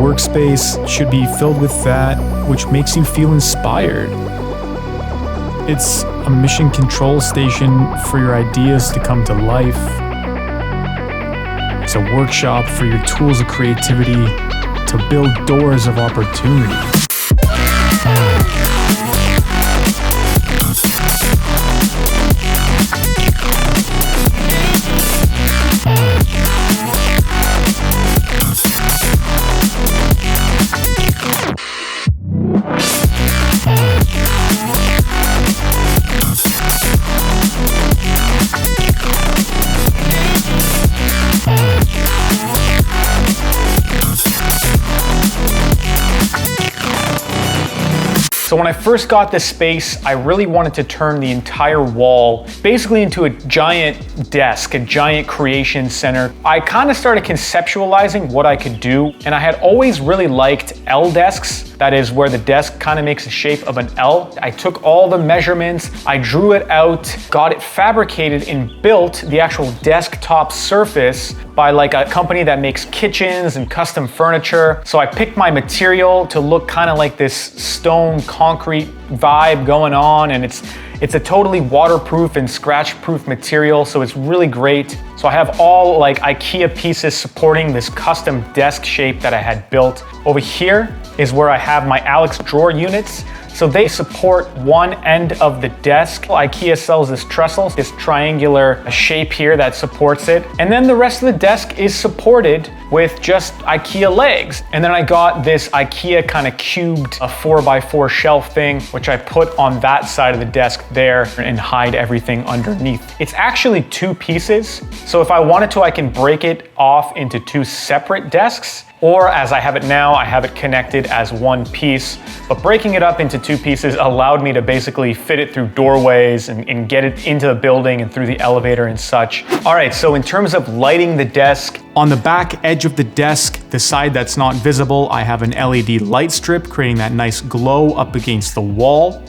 workspace should be filled with that which makes you feel inspired. It's a mission control station for your ideas to come to life. It's a workshop for your tools of creativity to build doors of opportunity. So when I first got this space, I really wanted to turn the entire wall basically into a giant desk, a giant creation center. I kind of started conceptualizing what I could do, and I had always really liked L desks. That is where the desk kind of makes the shape of an L. I took all the measurements, I drew it out, got it fabricated and built the actual desktop surface by like a company that makes kitchens and custom furniture. So I picked my material to look kind of like this stone concrete vibe going on, and it's a totally waterproof and scratch-proof material, so it's really great. So I have all like IKEA pieces supporting this custom desk shape that I had built. Over here is where I have my Alex drawer units. So they support one end of the desk. IKEA sells this trestle, this triangular shape here that supports it. And then the rest of the desk is supported with just IKEA legs. And then I got this IKEA kind of cubed a 4x4 shelf thing, which I put on that side of the desk there and hide everything underneath. It's actually two pieces. So if I wanted to, I can break it off into two separate desks. Or as I have it now, I have it connected as one piece. But breaking it up into two pieces allowed me to basically fit it through doorways and get it into the building and through the elevator and such. All right, so in terms of lighting the desk, on the back edge of the desk, the side that's not visible, I have an LED light strip creating that nice glow up against the wall.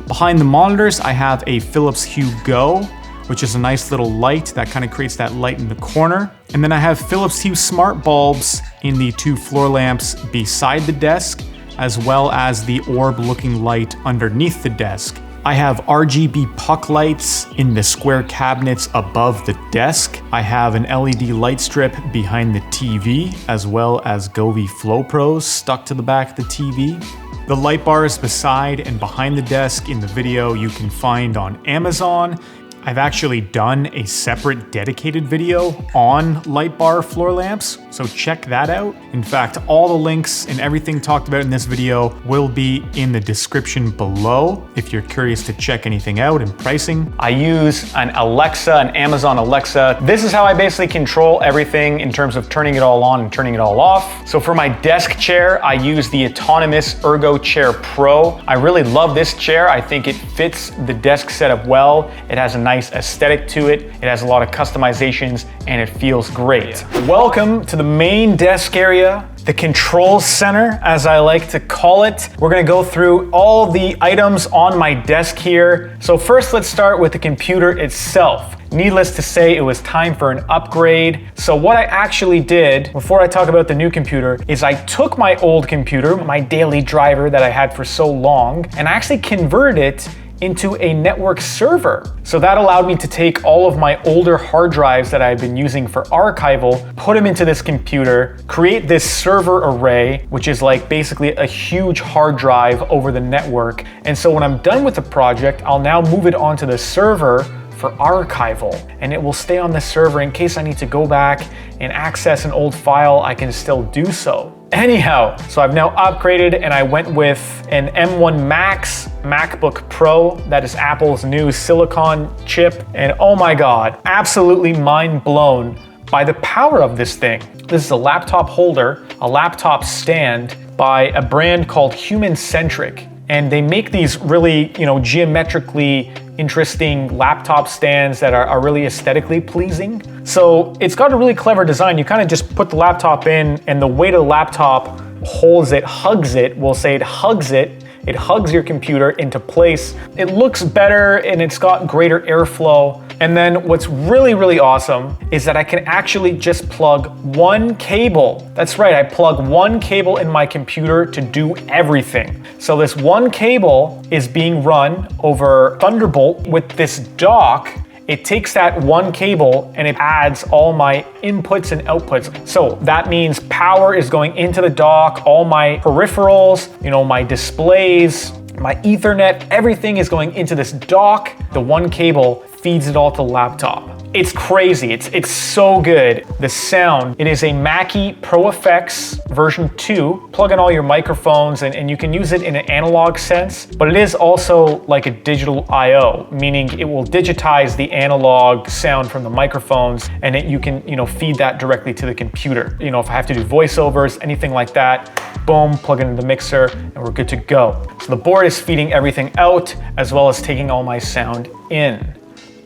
Behind the monitors, I have a Philips Hue Go, which is a nice little light that kind of creates that light in the corner. And then I have Philips Hue smart bulbs in the two floor lamps beside the desk, as well as the orb looking light underneath the desk. I have RGB puck lights in the square cabinets above the desk. I have an LED light strip behind the TV, as well as GOVEE Flow Pros stuck to the back of the TV. The light bars beside and behind the desk in the video you can find on Amazon. I've actually done a separate dedicated video on light bar floor lamps, so check that out. In fact, all the links and everything talked about in this video will be in the description below if you're curious to check anything out and pricing. I use an Alexa, an Amazon Alexa. This is how I basically control everything in terms of turning it all on and turning it all off. So for my desk chair, I use the Autonomous Ergo Chair Pro. I really love this chair. I think it fits the desk setup well. It has a nice aesthetic to it. It has a lot of customizations and it feels great. Welcome to the main desk area, the control center, as I like to call it. We're gonna go through all the items on my desk here. So first, let's start with the computer itself. Needless to say, it was time for an upgrade. So what I actually did, before I talk about the new computer, is I took my old computer, my daily driver that I had for so long, and I actually converted it into a network server. So that allowed me to take all of my older hard drives that I've been using for archival, put them into this computer, create this server array, which is like basically a huge hard drive over the network. And so when I'm done with the project, I'll now move it onto the server for archival, and it will stay on the server in case I need to go back and access an old file. I can still do so. Anyhow, so I've now upgraded and I went with an M1 Max MacBook Pro. That is Apple's new silicon chip. And oh my God, absolutely mind blown by the power of this thing. This is a laptop holder, a laptop stand by a brand called Human Centric. And they make these really, geometrically interesting laptop stands that are really aesthetically pleasing. So it's got a really clever design. You kind of just put the laptop in, and the way the laptop holds it, hugs it, we'll say it hugs it, It hugs your computer into place. It looks better and it's got greater airflow. And then what's really, really awesome is that I can actually just plug one cable. That's right, I plug one cable in my computer to do everything. So this one cable is being run over Thunderbolt with this dock. It takes that one cable and it adds all my inputs and outputs. So that means power is going into the dock, all my peripherals, my displays, my Ethernet, everything is going into this dock. The one cable feeds it all to the laptop. It's crazy, it's so good. The sound, it is a Mackie Pro Effects version 2. Plug in all your microphones and you can use it in an analog sense, but it is also like a digital I/O, meaning it will digitize the analog sound from the microphones and you can, feed that directly to the computer. If I have to do voiceovers, anything like that, boom, plug it in the mixer and we're good to go. So the board is feeding everything out as well as taking all my sound in.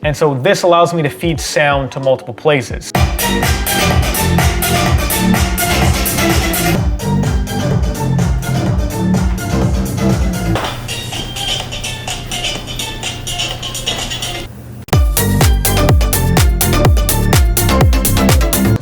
And so this allows me to feed sound to multiple places.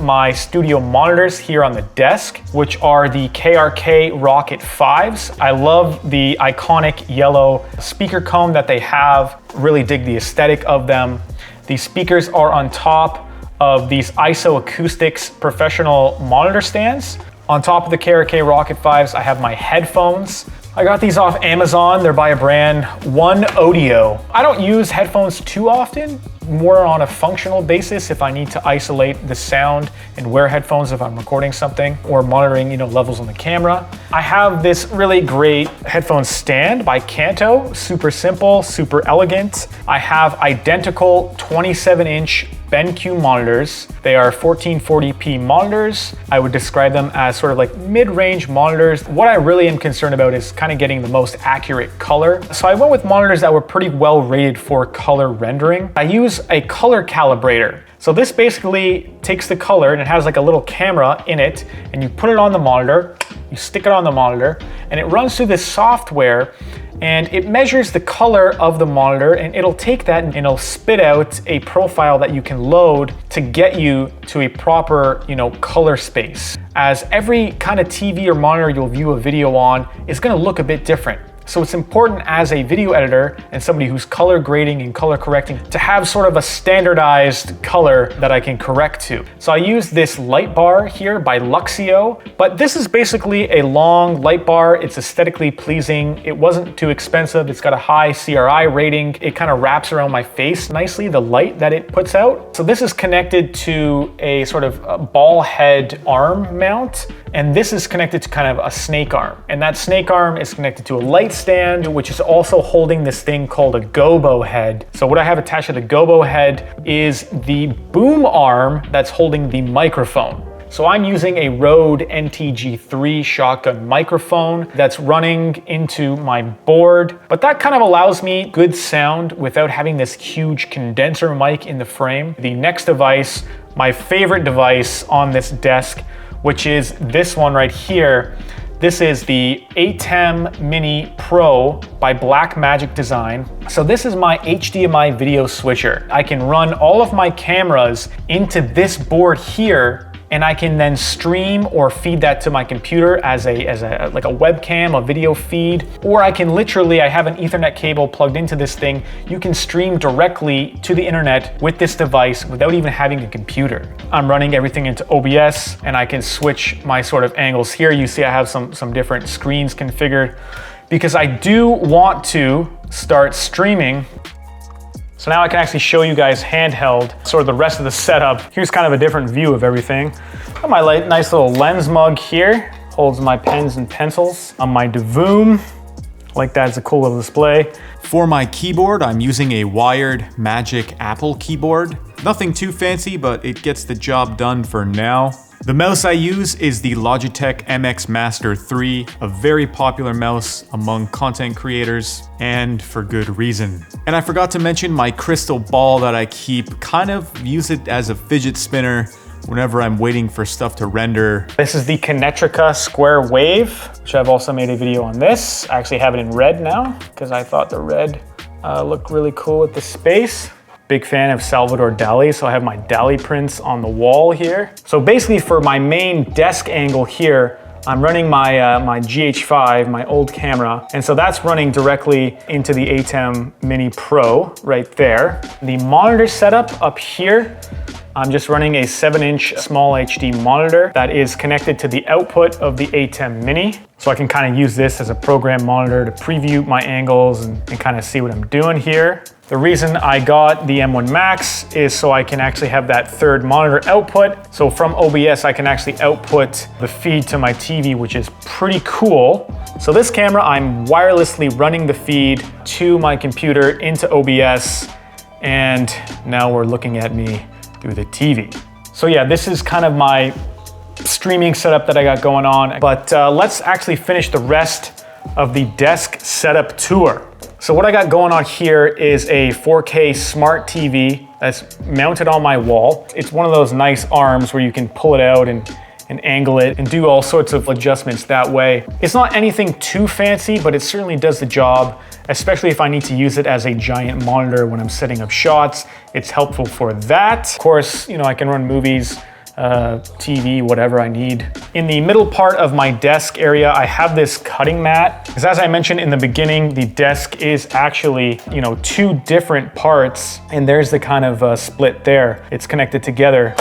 My studio monitors here on the desk, which are the KRK Rocket 5s. I love the iconic yellow speaker cone that they have. Really dig the aesthetic of them. These speakers are on top of these ISO Acoustics professional monitor stands. On top of the KRK Rocket 5s, I have my headphones. I got these off Amazon. They're by a brand, One Audio. I don't use headphones too often, more on a functional basis if I need to isolate the sound and wear headphones if I'm recording something or monitoring, levels on the camera. I have this really great headphone stand by Kanto, super simple, super elegant. I have identical 27-inch BenQ monitors. They are 1440p monitors. I would describe them as sort of like mid-range monitors. What I really am concerned about is kind of getting the most accurate color. So I went with monitors that were pretty well rated for color rendering. I use a color calibrator. So this basically takes the color and it has like a little camera in it and you put it on the monitor, you stick it on the monitor and it runs through this software and it measures the color of the monitor and it'll take that and it'll spit out a profile that you can load to get you to a proper, color space. As every kind of TV or monitor you'll view a video on is gonna look a bit different. So it's important as a video editor and somebody who's color grading and color correcting to have sort of a standardized color that I can correct to. So I use this light bar here by Luxio, but this is basically a long light bar. It's aesthetically pleasing. It wasn't too expensive. It's got a high CRI rating. It kind of wraps around my face nicely, the light that it puts out. So this is connected to a sort of a ball head arm mount. And this is connected to kind of a snake arm. And that snake arm is connected to a light stand, which is also holding this thing called a gobo head. So what I have attached to the gobo head is the boom arm that's holding the microphone. So I'm using a Rode NTG3 shotgun microphone that's running into my board, but that kind of allows me good sound without having this huge condenser mic in the frame. The next device, my favorite device on this desk, which is this one right here. This is the ATEM Mini Pro by Blackmagic Design. So this is my HDMI video switcher. I can run all of my cameras into this board here and I can then stream or feed that to my computer as a webcam, a video feed, or I can literally, I have an Ethernet cable plugged into this thing. You can stream directly to the internet with this device without even having a computer. I'm running everything into OBS and I can switch my sort of angles here. You see I have some different screens configured because I do want to start streaming. So now I can actually show you guys handheld, sort of the rest of the setup. Here's kind of a different view of everything. Got my nice little lens mug here, holds my pens and pencils. On my DeVoom, like that, it's a cool little display. For my keyboard, I'm using a wired Magic Apple keyboard. Nothing too fancy, but it gets the job done for now. The mouse I use is the Logitech MX Master 3, a very popular mouse among content creators, and for good reason. And I forgot to mention my crystal ball that I keep, kind of use it as a fidget spinner whenever I'm waiting for stuff to render. This is the KINETIC square wave, which I've also made a video on this. I actually have it in red now because I thought the red looked really cool with the space. Big fan of Salvador Dali, so I have my Dali prints on the wall here. So basically for my main desk angle here, I'm running my my GH5, my old camera, and so that's running directly into the ATEM Mini Pro right there. The monitor setup up here, I'm just running a 7-inch small HD monitor that is connected to the output of the ATEM Mini. So I can kind of use this as a program monitor to preview my angles and kind of see what I'm doing here. The reason I got the M1 Max is so I can actually have that third monitor output. So from OBS, I can actually output the feed to my TV, which is pretty cool. So this camera, I'm wirelessly running the feed to my computer into OBS, and now we're looking at me through the TV. So yeah, this is kind of my streaming setup that I got going on, but let's actually finish the rest of the desk setup tour. So what I got going on here is a 4K smart TV that's mounted on my wall. It's one of those nice arms where you can pull it out and angle it and do all sorts of adjustments that way. It's not anything too fancy, but it certainly does the job, especially if I need to use it as a giant monitor when I'm setting up shots. It's helpful for that. Of course, you know, I can run movies, TV, whatever I need. In the middle part of my desk area, I have this cutting mat. Because as I mentioned in the beginning, the desk is actually, you know, two different parts, and there's the kind of split there. It's connected together.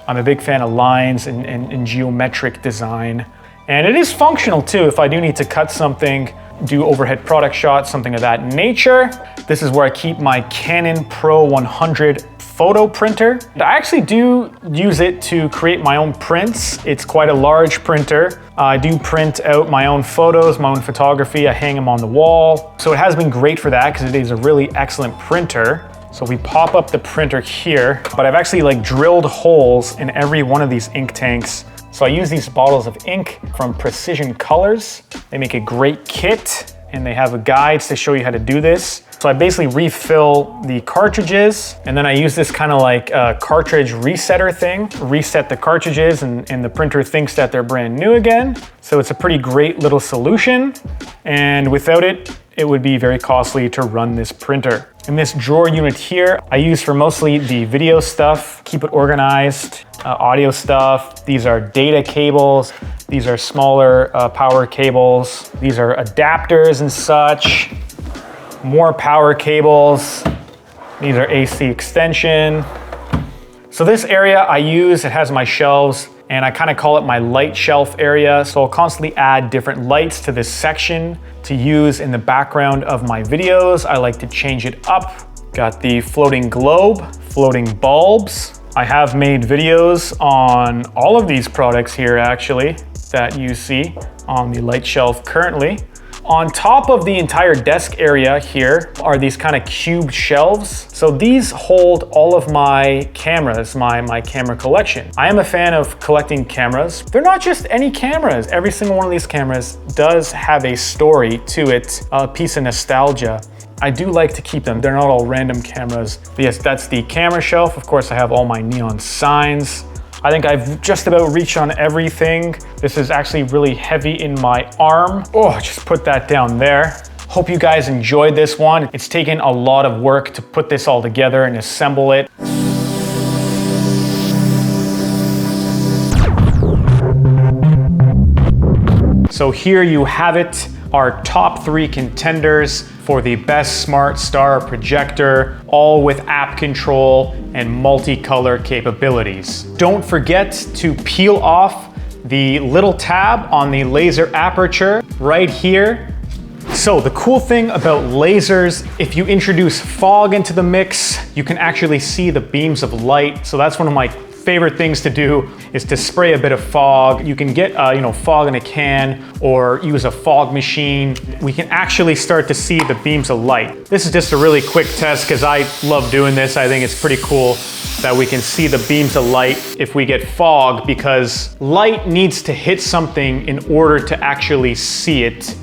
I'm a big fan of lines and geometric design. And it is functional too. If I do need to cut something, do overhead product shots, something of that nature. This is where I keep my Canon Pro 100 photo printer. I actually do use it to create my own prints. It's quite a large printer. I do print out my own photos, my own photography. I hang them on the wall. So it has been great for that because it is a really excellent printer. So we pop up the printer here, but I've actually like drilled holes in every one of these ink tanks. So I use these bottles of ink from Precision Colors. They make a great kit and they have guides to show you how to do this. So I basically refill the cartridges, and then I use this kind of like cartridge resetter thing, reset the cartridges, and the printer thinks that they're brand new again. So it's a pretty great little solution, and without it, it would be very costly to run this printer. And this drawer unit here, I use for mostly the video stuff, keep it organized, audio stuff. These are data cables. These are smaller power cables. These are adapters and such. More power cables. These are AC extension. So this area I use, it has my shelves, and I kind of call it my light shelf area. So I'll constantly add different lights to this section to use in the background of my videos. I like to change it up. Got the floating globe, floating bulbs. I have made videos on all of these products here actually that you see on the light shelf currently. On top of the entire desk area here are these kind of cubed shelves. So these hold all of my cameras, my camera collection. I am a fan of collecting cameras. They're not just any cameras. Every single one of these cameras does have a story to it, a piece of nostalgia. I do like to keep them. They're not all random cameras. But yes, that's the camera shelf. Of course, I have all my neon signs. I think I've just about reached on everything. This is actually really heavy in my arm. Oh, just put that down there. Hope you guys enjoyed this one. It's taken a lot of work to put this all together and assemble it. So here you have it, our top 3 contenders for the best Smart Star projector, all with app control and multicolor capabilities. Don't forget to peel off the little tab on the laser aperture right here. So the cool thing about lasers, if you introduce fog into the mix, you can actually see the beams of light. So that's one of my favorite things to do, is to spray a bit of fog. You can get fog in a can or use a fog machine. We can actually start to see the beams of light. This is just a really quick test because I love doing this. I think it's pretty cool that we can see the beams of light if we get fog, because light needs to hit something in order to actually see it.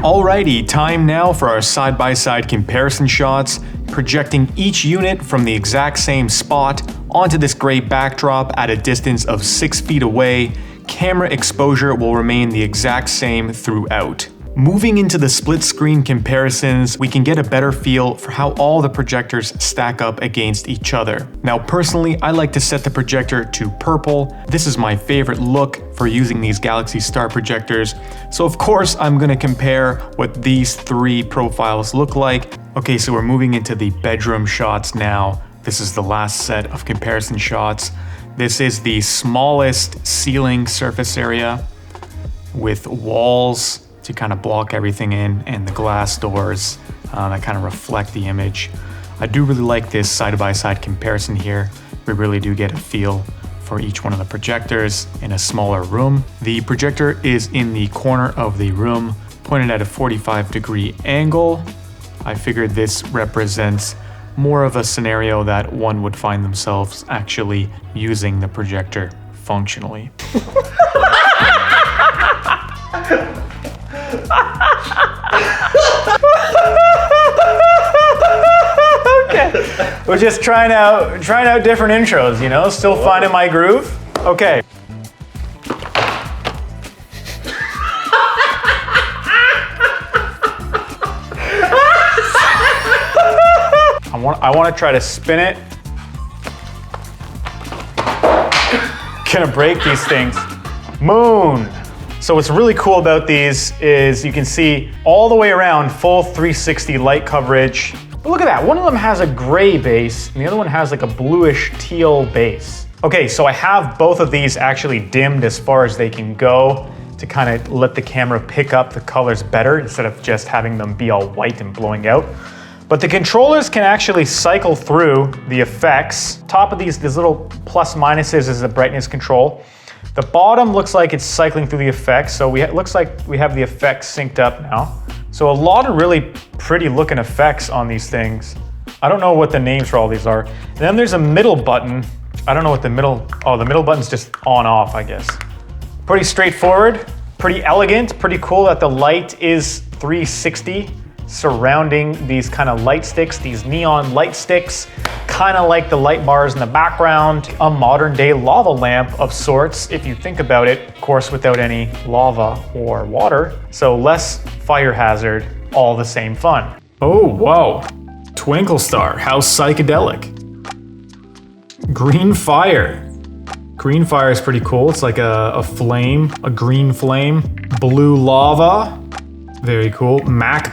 Alrighty, time now for our side-by-side comparison shots. projecting each unit from the exact same spot onto this gray backdrop at a distance of 6 feet away. Camera exposure will remain the exact same throughout. Moving into the split screen comparisons, we can get a better feel for how all the projectors stack up against each other. Now personally, I like to set the projector to purple. This is my favorite look for using these Galaxy Star projectors. So of course, I'm gonna compare what these 3 profiles look like. Okay, so we're moving into the bedroom shots now. This is the last set of comparison shots. This is the smallest ceiling surface area with walls to kind of block everything in, and the glass doors that kind of reflect the image. I do really like this side-by-side comparison here. We really do get a feel for each one of the projectors in a smaller room. The projector is in the corner of the room, pointed at a 45-degree angle. I figured this represents more of a scenario that one would find themselves actually using the projector functionally. Okay, we're just trying out different intros, you know, still finding my groove. Okay. I want to try to spin it. Gonna break these things. Moon. So what's really cool about these is you can see all the way around full 360 light coverage. But look at that, one of them has a gray base and the other one has like a bluish teal base. Okay, so I have both of these actually dimmed as far as they can go to kind of let the camera pick up the colors better instead of just having them be all white and blowing out. But the controllers can actually cycle through the effects. Top of these little plus minuses is the brightness control. The bottom looks like it's cycling through the effects, so looks like we have the effects synced up now. So a lot of really pretty looking effects on these things. I don't know what the names for all these are. And then there's a middle button. I don't know what the middle button's just on off, I guess. Pretty straightforward, pretty elegant, pretty cool that the light is 360 surrounding these kind of light sticks, these neon light sticks, kind of like the light bars in the background, a modern day lava lamp of sorts, if you think about it, of course, without any lava or water. So less fire hazard, all the same fun. Oh, whoa. Twinkle Star, how psychedelic. Green fire. Green fire is pretty cool. It's like a flame, a green flame. Blue lava. Very cool. Mac.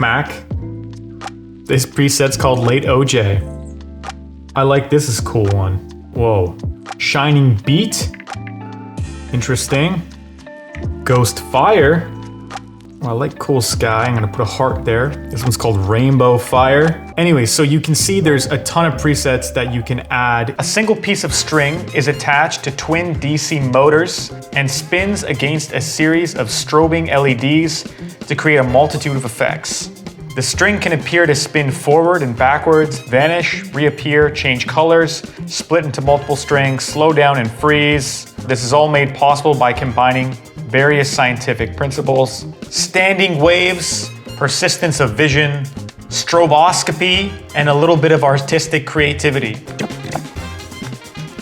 This preset's called Late OJ. I like this is a cool one. Whoa. Shining Beat. Interesting. Ghost Fire. Oh, I like Cool Sky. I'm gonna put a heart there. This one's called Rainbow Fire. Anyway, so you can see there's a ton of presets that you can add. A single piece of string is attached to twin DC motors and spins against a series of strobing LEDs to create a multitude of effects. The string can appear to spin forward and backwards, vanish, reappear, change colors, split into multiple strings, slow down and freeze. This is all made possible by combining various scientific principles: standing waves, persistence of vision, stroboscopy, and a little bit of artistic creativity.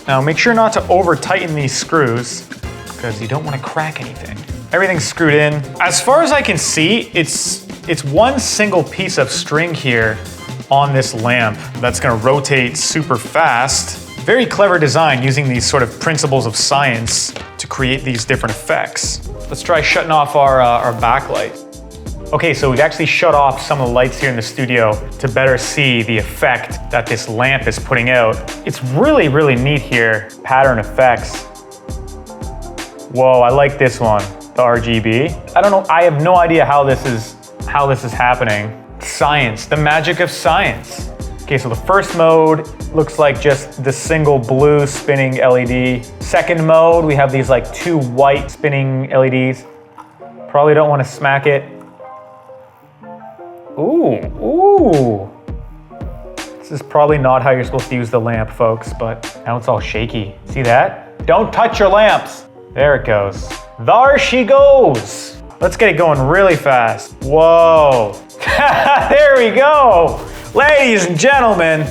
Now make sure not to over tighten these screws because you don't want to crack anything. Everything's screwed in. As far as I can see, it's one single piece of string here on this lamp that's gonna rotate super fast. Very clever design using these sort of principles of science to create these different effects. Let's try shutting off our backlight. Okay, so we've actually shut off some of the lights here in the studio to better see the effect that this lamp is putting out. It's really, really neat here, pattern effects. Whoa, I like this one, the RGB. I don't know, I have no idea how this is happening. Science, the magic of science. Okay, so the first mode looks like just the single blue spinning LED. Second mode, we have these like 2 white spinning LEDs. Probably don't want to smack it. Ooh. This is probably not how you're supposed to use the lamp, folks, but now it's all shaky. See that? Don't touch your lamps. There it goes. There she goes. Let's get it going really fast. Whoa. There we go. Ladies and gentlemen.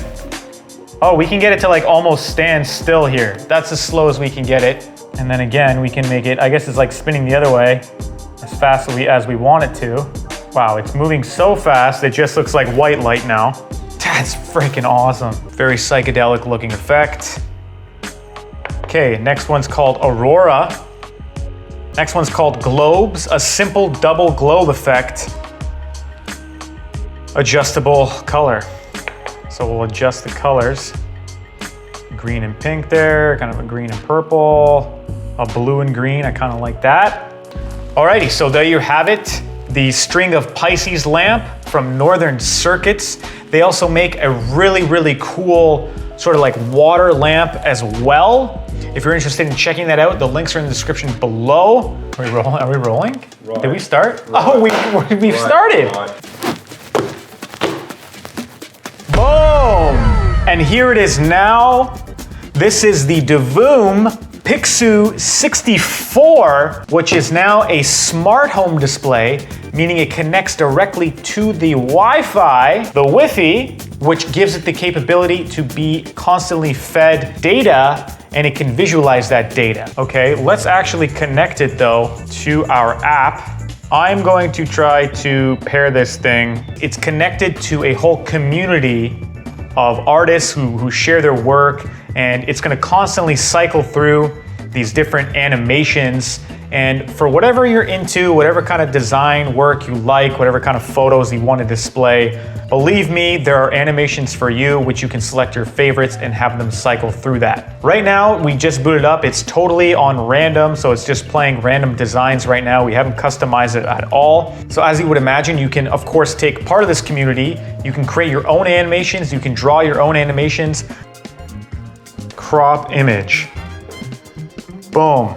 Oh, we can get it to like almost stand still here. That's as slow as we can get it. And then again, we can make it, I guess it's like spinning the other way as fast as we want it to. Wow, it's moving so fast, it just looks like white light now. That's freaking awesome. Very psychedelic looking effect. Okay, next one's called Aurora. Next one's called Globes, a simple double globe effect. Adjustable color. So we'll adjust the colors. Green and pink there, kind of a green and purple, a blue and green, I kind of like that. Alrighty, so there you have it. The string of Pisces lamp from Northern Circuits. They also make a really, really cool sort of like water lamp as well. If you're interested in checking that out, the links are in the description below. Are we rolling? Are we rolling? Right. Did we start? Right. Oh, we've started. Right. Boom! And here it is now. This is the DREAMVIEW PIXOO 64, which is now a smart home display, meaning it connects directly to the Wi-Fi, the Wi-Fi, which gives it the capability to be constantly fed data, and it can visualize that data. Okay, let's actually connect it though to our app. I'm going to try to pair this thing. It's connected to a whole community of artists who share their work, and it's gonna constantly cycle through these different animations. And for whatever you're into, whatever kind of design work you like, whatever kind of photos you want to display, believe me, there are animations for you, which you can select your favorites and have them cycle through that. Right now, we just booted up. It's totally on random, so it's just playing random designs right now. We haven't customized it at all. So as you would imagine, you can, of course, take part of this community. You can create your own animations. You can draw your own animations. Crop image. Boom.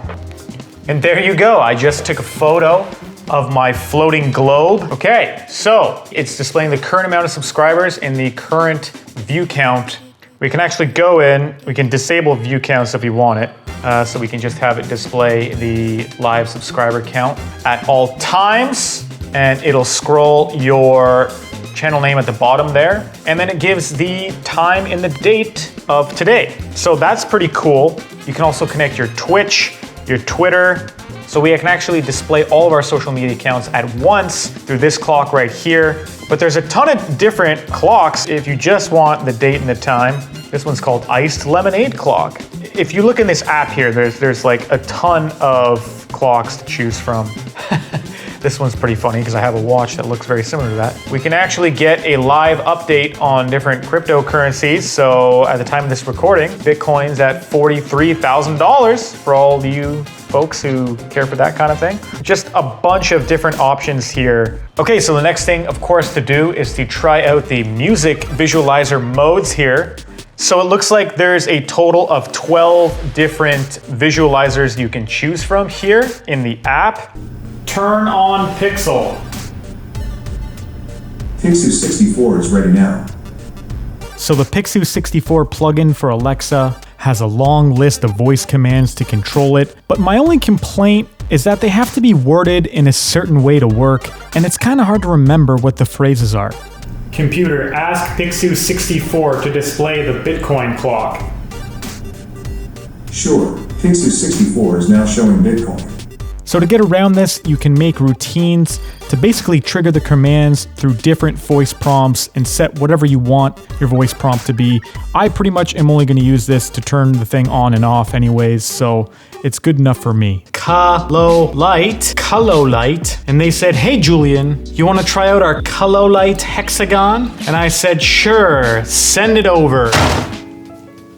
And there you go. I just took a photo of my floating globe. Okay, so it's displaying the current amount of subscribers and the current view count. We can actually go in, we can disable view counts if we want it. So we can just have it display the live subscriber count at all times, and it'll scroll your channel name at the bottom there. And then it gives the time and the date of today. So that's pretty cool. You can also connect your Twitch, your Twitter. So we can actually display all of our social media accounts at once through this clock right here. But there's a ton of different clocks if you just want the date and the time. This one's called Iced Lemonade Clock. If you look in this app here, there's like a ton of clocks to choose from. This one's pretty funny because I have a watch that looks very similar to that. We can actually get a live update on different cryptocurrencies. So at the time of this recording, Bitcoin's at $43,000 for all of you folks who care for that kind of thing. Just a bunch of different options here. Okay, so the next thing, of course, to do is to try out the music visualizer modes here. So it looks like there's a total of 12 different visualizers you can choose from here in the app. Turn on Pixel. PIXOO 64 is ready now. So the PIXOO 64 plugin for Alexa has a long list of voice commands to control it, but my only complaint is that they have to be worded in a certain way to work, and it's kind of hard to remember what the phrases are. Computer, ask PIXOO 64 to display the Bitcoin clock. Sure, PIXOO 64 is now showing Bitcoin. So to get around this, you can make routines to basically trigger the commands through different voice prompts and set whatever you want your voice prompt to be. I pretty much am only going to use this to turn the thing on and off anyways, so it's good enough for me. COLOLIGHT, and they said, hey Julian, you want to try out our COLOLIGHT HEXAGON? And I said, sure, send it over.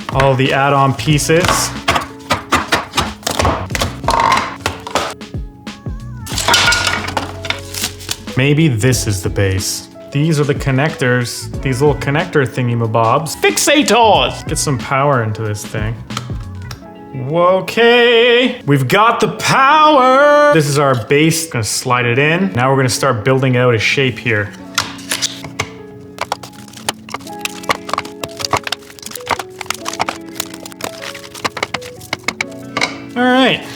All the add-on pieces. Maybe this is the base. These are the connectors, these little connector thingy-mabobs. Fixators! Get some power into this thing. Okay, we've got the power! This is our base, gonna slide it in. Now we're gonna start building out a shape here. All right.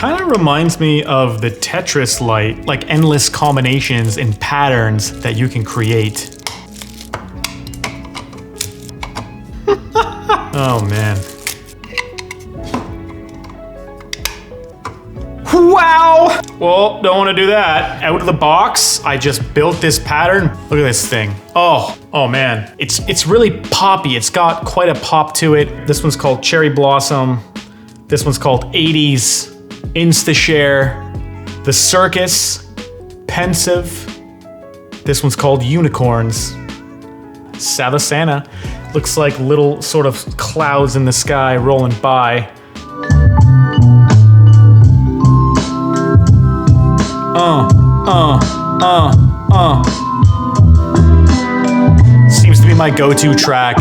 kind of reminds me of the Tetris light, like endless combinations and patterns that you can create. Oh man. Wow! Well, don't want to do that. Out of the box, I just built this pattern. Look at this thing. Oh man. It's really poppy. It's got quite a pop to it. This one's called Cherry Blossom. This one's called 80s, Instashare, The Circus, Pensive. This one's called Unicorns. Savasana. Looks like little sort of clouds in the sky rolling by. Seems to be my go-to track.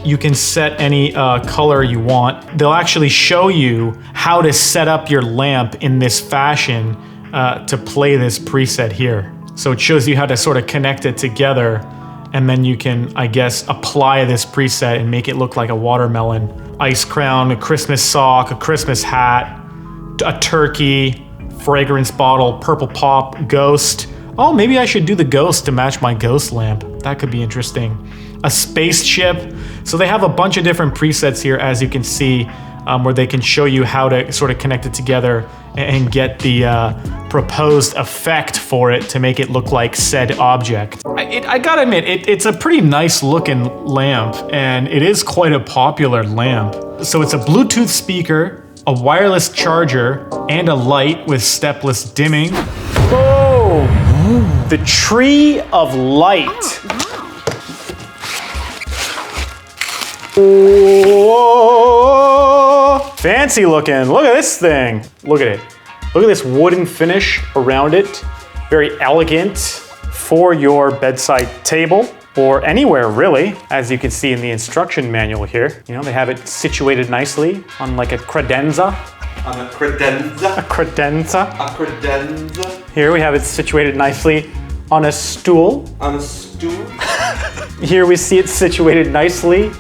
You can set any color you want. They'll actually show you how to set up your lamp in this fashion to play this preset here. So it shows you how to sort of connect it together, and then you can, I guess, apply this preset and make it look like a watermelon. Ice crown, a Christmas sock, a Christmas hat, a turkey, fragrance bottle, purple pop, ghost. Oh, maybe I should do the ghost to match my ghost lamp. That could be interesting. A spaceship. So they have a bunch of different presets here, as you can see, where they can show you how to sort of connect it together and get the proposed effect for it to make it look like said object. I gotta admit, it's a pretty nice looking lamp, and it is quite a popular lamp. So it's a Bluetooth speaker, a wireless charger, and a light with stepless dimming. Whoa! The Tree of Light. Whoa! Fancy looking. Look at this thing. Look at it. Look at this wooden finish around it. Very elegant for your bedside table or anywhere really, as you can see in the instruction manual here. You know, they have it situated nicely on like a credenza. On a credenza. A credenza. A credenza. Here we have it situated nicely on a stool. On a stool. Here we see it situated nicely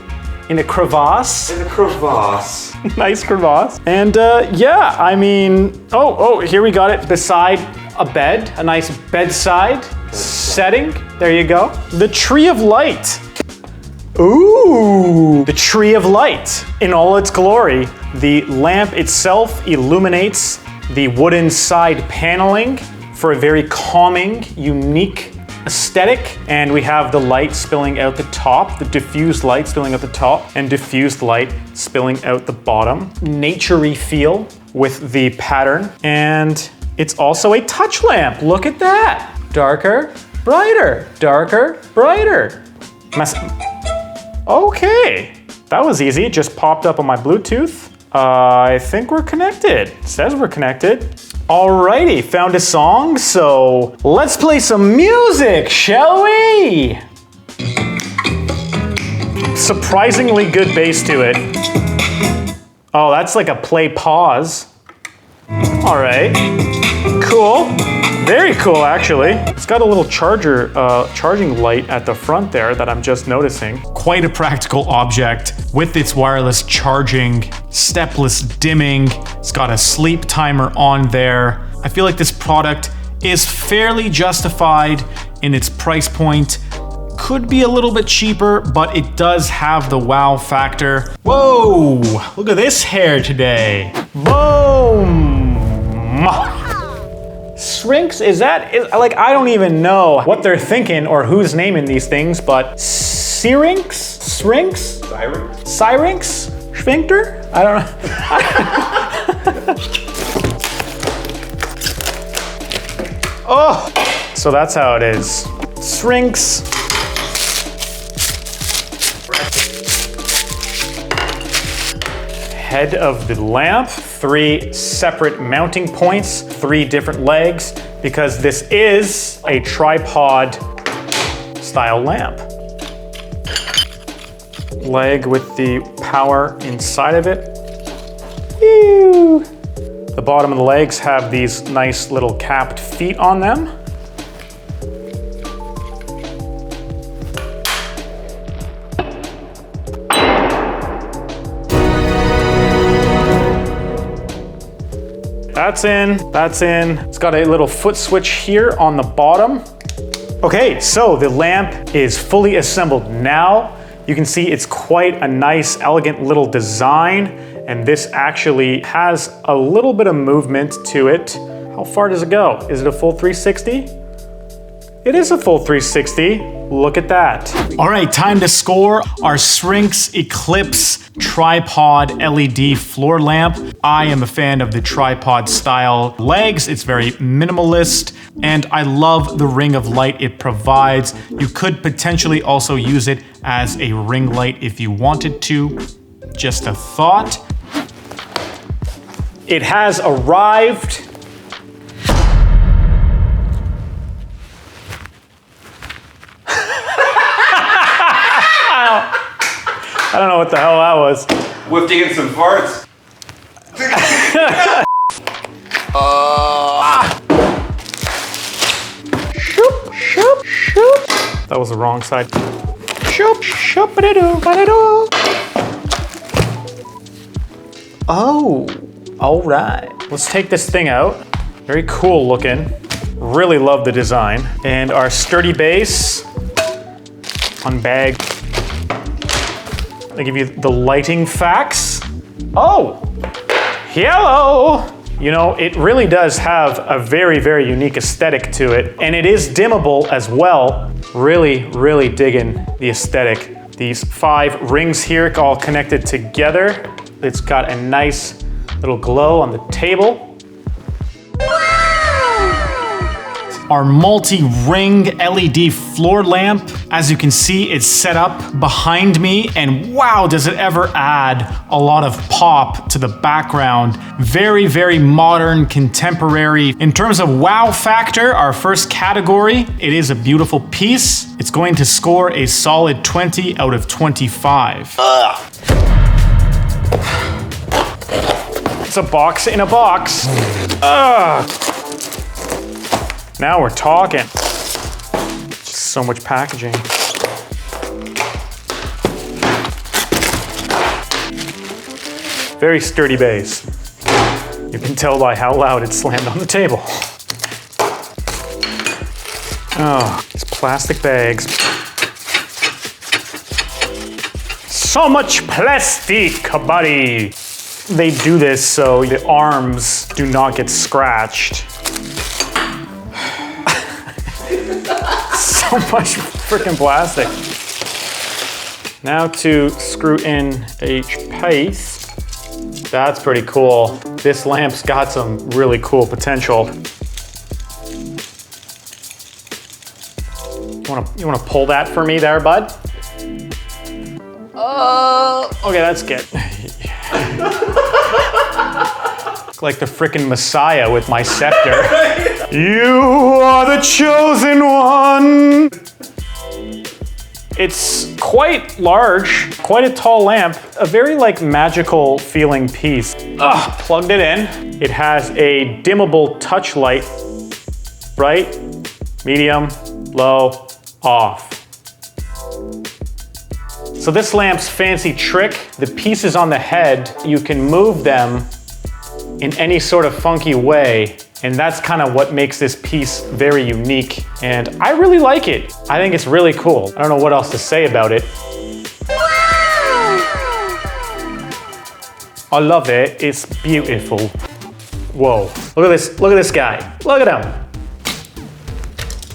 in a crevasse. In a crevasse. Nice crevasse. And yeah, I mean, oh, here we got it beside a bed, a nice bedside setting. There you go. The Tree of Light. Ooh, the Tree of Light in all its glory. The lamp itself illuminates the wooden side paneling for a very calming, unique aesthetic. And we have the light spilling out the top, the diffused light spilling out the top, and diffused light spilling out the bottom. Nature-y feel with the pattern. And it's also a touch lamp. Look at that. Darker, brighter, darker, brighter. Okay, that was easy. It just popped up on my Bluetooth. I think we're connected. It says we're connected. Alrighty, found a song, so let's play some music, shall we? Surprisingly good bass to it. Oh, that's like a play pause. All right, cool. Very cool, actually. It's got a little charging light at the front there that I'm just noticing. Quite a practical object with its wireless charging, stepless dimming. It's got a sleep timer on there. I feel like this product is fairly justified in its price point. Could be a little bit cheaper, but it does have the wow factor. Whoa, look at this hair today. Boom! Shrinks, like, I don't even know what they're thinking or who's naming these things, but Syrinx? Shrinks? Syrinx? Sphincter? I don't know. Oh, so that's how it is. Shrinks. Head of the lamp, 3 separate mounting points, 3 different legs, because this is a tripod style lamp. Leg with the power inside of it. Ew. The bottom of the legs have these nice little capped feet on them. That's in, that's in. It's got a little foot switch here on the bottom. Okay, so the lamp is fully assembled now. You can see it's quite a nice, elegant little design. And this actually has a little bit of movement to it. How far does it go? Is it a full 360? It is a full 360. Look at that. All right, time to score our Sphinx Eclipse tripod LED floor lamp. I am a fan of the tripod style legs. It's very minimalist, and I love the ring of light it provides. You could potentially also use it as a ring light if you wanted to. Just a thought. It has arrived. I don't know what the hell that was. Whipping in some farts. Shoop, shoop, shoop. That was the wrong side. Shoop, shoop, ba-da-doo, ba-da-doo. Oh, all right. Let's take this thing out. Very cool looking. Really love the design. And our sturdy base. Unbag. They give you the lighting facts. Oh, hello. You know, it really does have a very, very unique aesthetic to it. And it is dimmable as well. Really, really digging the aesthetic. These 5 rings here all connected together. It's got a nice little glow on the table. Our multi-ring LED floor lamp. As you can see, it's set up behind me, and wow, does it ever add a lot of pop to the background. Very, very modern, contemporary. In terms of wow factor, our first category, it is a beautiful piece. It's going to score a solid 20 out of 25. It's a box in a box. Now we're talking. Just so much packaging. Very sturdy base. You can tell by how loud it slammed on the table. Oh, these plastic bags. So much plastic, buddy. They do this so the arms do not get scratched. So much freaking plastic. Now to screw in each piece. That's pretty cool. This lamp's got some really cool potential. You wanna pull that for me there, bud? Okay, that's good. Look like the frickin' Messiah with my scepter. You are the chosen one. It's quite large, quite a tall lamp, a very like magical feeling piece. Plugged it in. It has a dimmable touch light, bright, medium, low, off. So this lamp's fancy trick, the pieces on the head, you can move them in any sort of funky way. And that's kind of what makes this piece very unique. And I really like it. I think it's really cool. I don't know what else to say about it. I love it. It's beautiful. Whoa, look at this. Look at this guy. Look at him.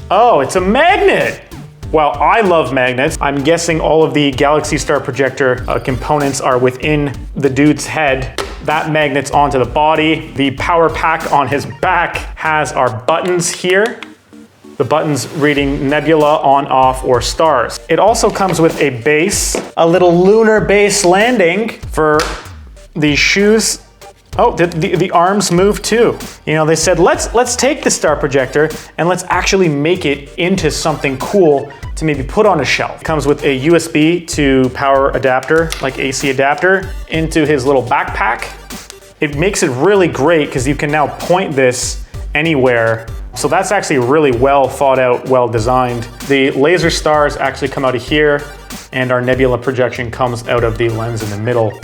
Oh, it's a magnet. Well, I love magnets. I'm guessing all of the Galaxy Star projector components are within the dude's head. That magnets onto the body. The power pack on his back has our buttons here. The buttons reading nebula, on, off, or stars. It also comes with a base, a little lunar base landing for the shoes. Oh, the arms move too. You know, they said, let's take the star projector and let's actually make it into something cool to maybe put on a shelf. It comes with a USB to power adapter, like AC adapter, into his little backpack. It makes it really great because you can now point this anywhere. So that's actually really well thought out, well designed. The laser stars actually come out of here, and our nebula projection comes out of the lens in the middle.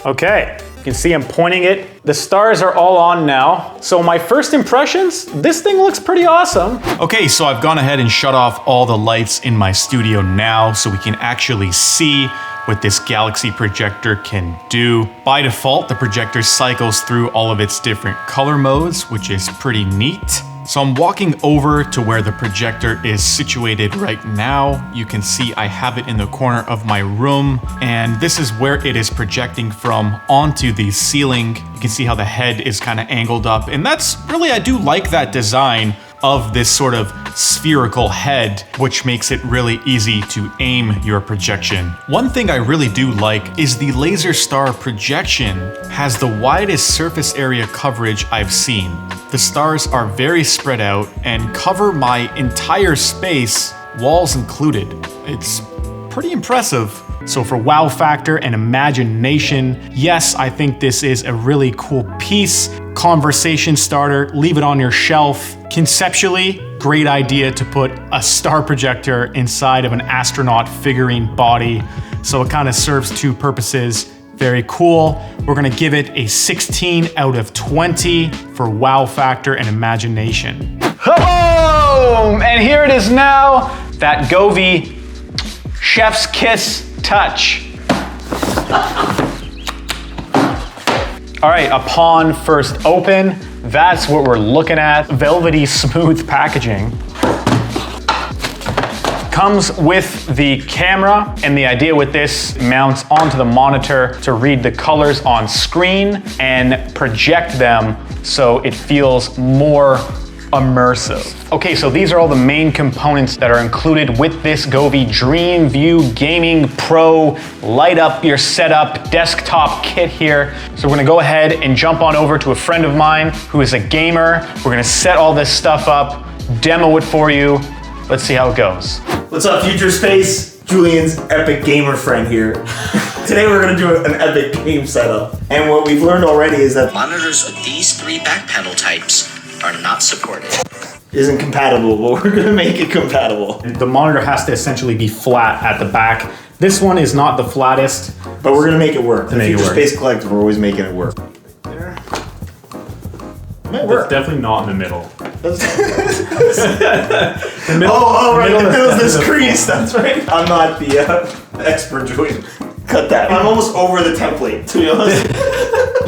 Okay, You can see I'm pointing it. The stars are all on now. So my first impressions, this thing looks pretty awesome. Okay, so I've gone ahead and shut off all the lights in my studio now so we can actually see what this Galaxy projector can do. By default, the projector cycles through all of its different color modes, which is pretty neat. So I'm walking over to where the projector is situated right now. You can see I have it in the corner of my room, and this is where it is projecting from onto the ceiling. You can see how the head is kind of angled up, and that's really, I do like that design of this sort of spherical head, which makes it really easy to aim your projection. One thing I really do like is the laser star projection has the widest surface area coverage I've seen. The stars are very spread out and cover my entire space, walls included. It's pretty impressive. So for wow factor and imagination, yes, I think this is a really cool piece. Conversation starter, leave it on your shelf. Conceptually, great idea to put a star projector inside of an astronaut figurine body. So it kind of serves two purposes. Very cool. We're gonna give it a 16 out of 20 for wow factor and imagination. Boom! And here it is now, that GOVEE Chef's Kiss touch. All right, upon first open, that's what we're looking at. Velvety smooth packaging. Comes with the camera, and the idea with this mounts onto the monitor to read the colors on screen and project them so it feels more immersive. Okay, so these are all the main components that are included with this GOVEE DREAMVIEW Gaming Pro light up your setup desktop kit here. So we're gonna go ahead and jump on over to a friend of mine who is a gamer. We're gonna set all this stuff up, demo it for you. Let's see how it goes. What's up, FUTURESPACE? Julian's epic gamer friend here. Today we're gonna do an epic game setup. And what we've learned already is that monitors with these 3 back panel types are not supported. Isn't compatible, but we're gonna make it compatible. The monitor has to essentially be flat at the back. This one is not the flattest. But we're gonna make it work. The make it work. FUTURESPACE Collective, we're always making it work. There. It might work. It's definitely not in the middle. The middle, right, the middle's this crease, that's right. I'm not the expert, Julian. Cut that. I'm almost over the template, to be honest.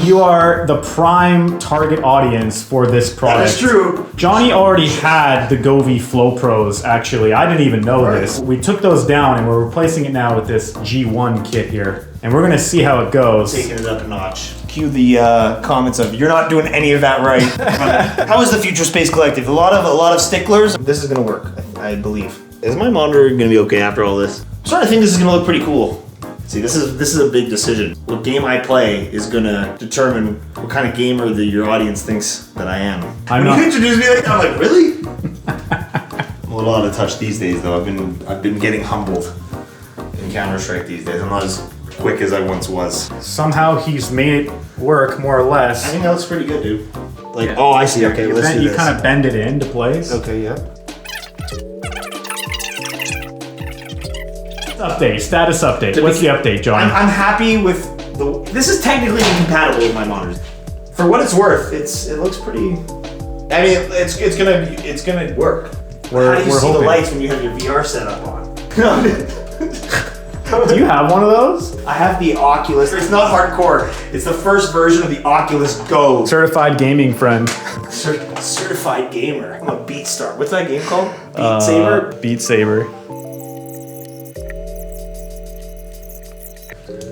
You are the prime target audience for this product. That is true. Johnny already had the GOVEE Flow Pros, actually. I didn't even know this. We took those down and we're replacing it now with this G1 kit here. And we're gonna see how it goes. Taking it up a notch. Cue the comments of, you're not doing any of that right. How is the FUTURESPACE Collective? A lot of sticklers. This is gonna work, I believe. Is my monitor gonna be okay after all this? I'm starting to think this is gonna look pretty cool. See, this is a big decision. What game I play is gonna determine what kind of gamer your audience thinks that I am. When you introduce me like that, I'm like, really? I'm a little out of touch these days, though. I've been getting humbled in Counter-Strike these days. I'm not as quick as I once was. Somehow he's made it work, more or less. I think that looks pretty good, dude. Like, oh, I see. Okay, let's do this. You kind of bend it into place. Okay, yeah. Update, status update. What's the update, John? I'm happy with this is technically incompatible with my monitors. For what it's worth, it looks pretty. I mean, it's gonna work. How do you see the lights when you have your VR setup on? Do you have one of those? I have the Oculus. It's not hardcore. It's the first version of the Oculus Go. Certified gaming friend. Certified gamer. I'm a Beat Star. What's that game called? Beat Saber? Beat Saber.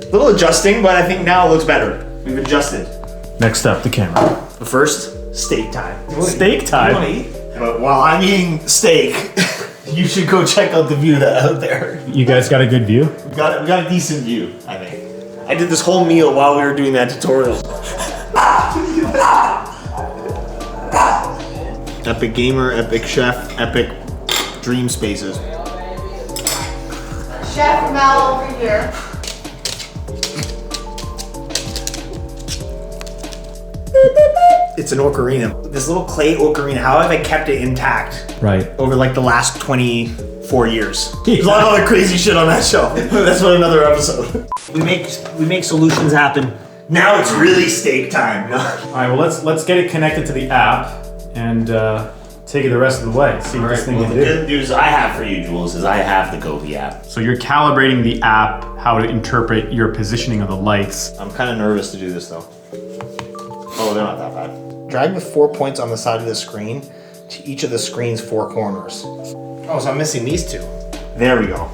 A little adjusting, but I think now it looks better. We've adjusted. Next up, the camera. But first, steak time. Steak time? You wanna eat? But while I'm eating steak, you should go check out the view that's out there. You guys got a good view? We got a decent view, I think. I did this whole meal while we were doing that tutorial. Epic gamer, epic chef, epic dream spaces. Chef Mel over here. It's an ocarina. This little clay ocarina, how have I kept it intact? Right. Over like the last 24 years. There's a lot of other crazy shit on that shelf. That's for another episode. We make solutions happen Now it's really steak time. No. All right, well let's get it connected to the app and take it the rest of the way. See what this thing Well, can the do. good news I have for you, Jules, is I have the GOVEE app. So you're calibrating the app how to interpret your positioning of the lights. I'm kind of nervous to do this though. Oh, they're not that bad. Drag the 4 points on the side of the screen to each of the screen's 4 corners. Oh, so I'm missing these 2. There we go.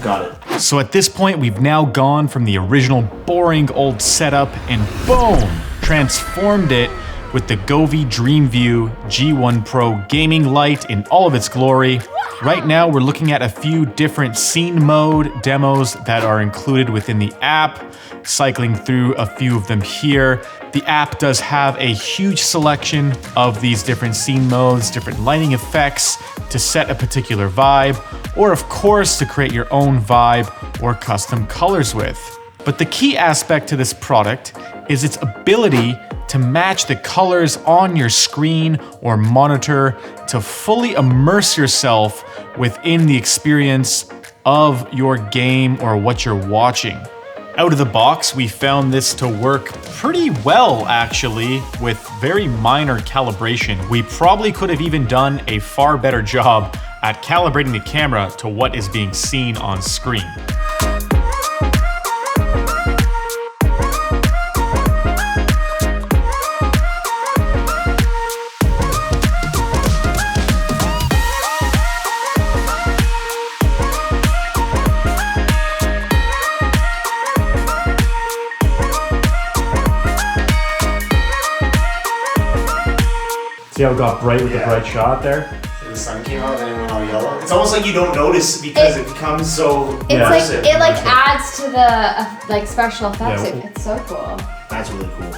Got it. So at this point, we've now gone from the original boring old setup and boom, transformed it with the GOVEE DREAMVIEW G1 Pro gaming light in all of its glory. Right now, we're looking at a few different scene mode demos that are included within the app, cycling through a few of them here. The app does have a huge selection of these different scene modes, different lighting effects to set a particular vibe, or of course to create your own vibe or custom colors with. But the key aspect to this product is its ability to match the colors on your screen or monitor to fully immerse yourself within the experience of your game or what you're watching. Out of the box, we found this to work pretty well actually, with very minor calibration. We probably could have even done a far better job at calibrating the camera to what is being seen on screen. See how it got bright with the bright shot there? The sun came out and it went all yellow. It's almost like you don't notice because it becomes so It's immersive. like it like adds to the like special effects. Yeah. It's so cool. That's really cool.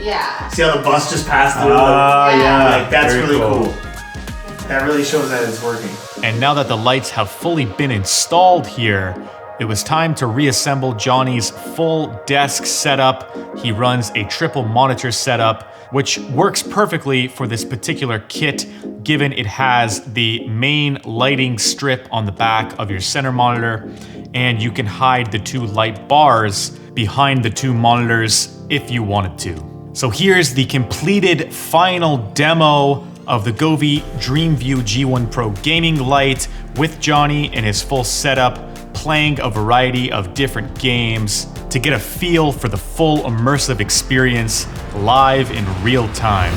Yeah. See how the bus just passed through? Yeah. Like that's Very really cool. cool. That really shows that it's working. And now that the lights have fully been installed here, it was time to reassemble Johnny's full desk setup. He runs a triple monitor setup, which works perfectly for this particular kit, given it has the main lighting strip on the back of your center monitor, and you can hide the 2 light bars behind the 2 monitors if you wanted to. So here's the completed final demo of the GOVEE DREAMVIEW G1 Pro gaming light with Johnny and his full setup, playing a variety of different games to get a feel for the full immersive experience live in real time.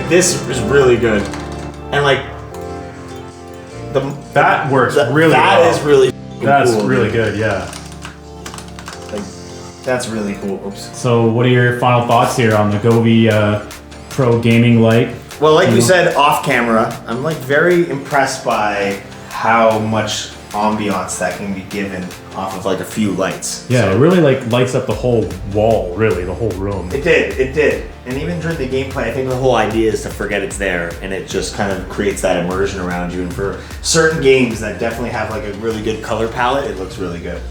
This is really good, and like That works really That well. is really That's cool, really dude. good, yeah. Like, that's really cool. Oops. So what are your final thoughts here on the GOVEE Pro gaming light? Well, like we said off camera, I'm like very impressed by how much ambiance that can be given off of like a few lights. Yeah, it really like lights up the whole wall, really, the whole room. It did. And even during the gameplay, I think the whole idea is to forget it's there, and it just kind of creates that immersion around you. And for certain games that definitely have like a really good color palette, it looks really good.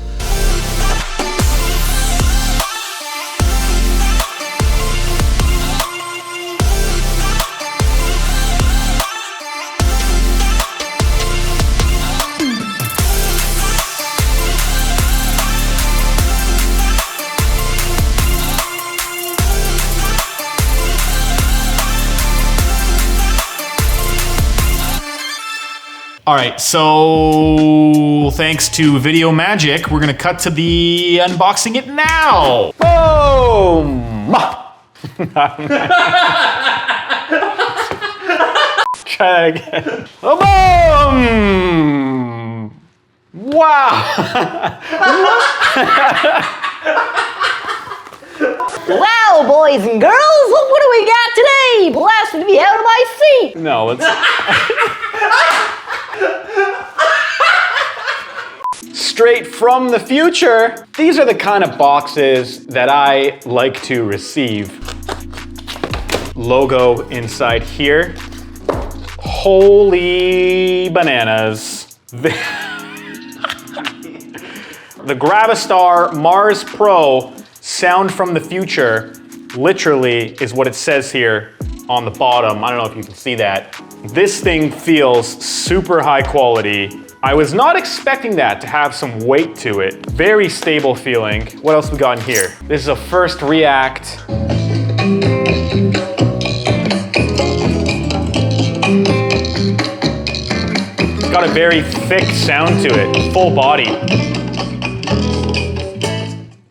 All right, so thanks to Video Magic, we're gonna cut to the unboxing it now. Boom! Try that again. Oh, boom! Wow! Well, boys and girls, what do we got today? Blasted me out of my seat. No, let's. Straight from the future. These are the kind of boxes that I like to receive. logo inside here. Holy bananas. The Gravistar Mars Pro sound from the future literally is what it says here on the bottom. I don't know if you can see that. This thing feels super high quality. I was not expecting that to have some weight to it. Very stable feeling. What else we got in here? This is a first react. Got a very thick sound to it, full body.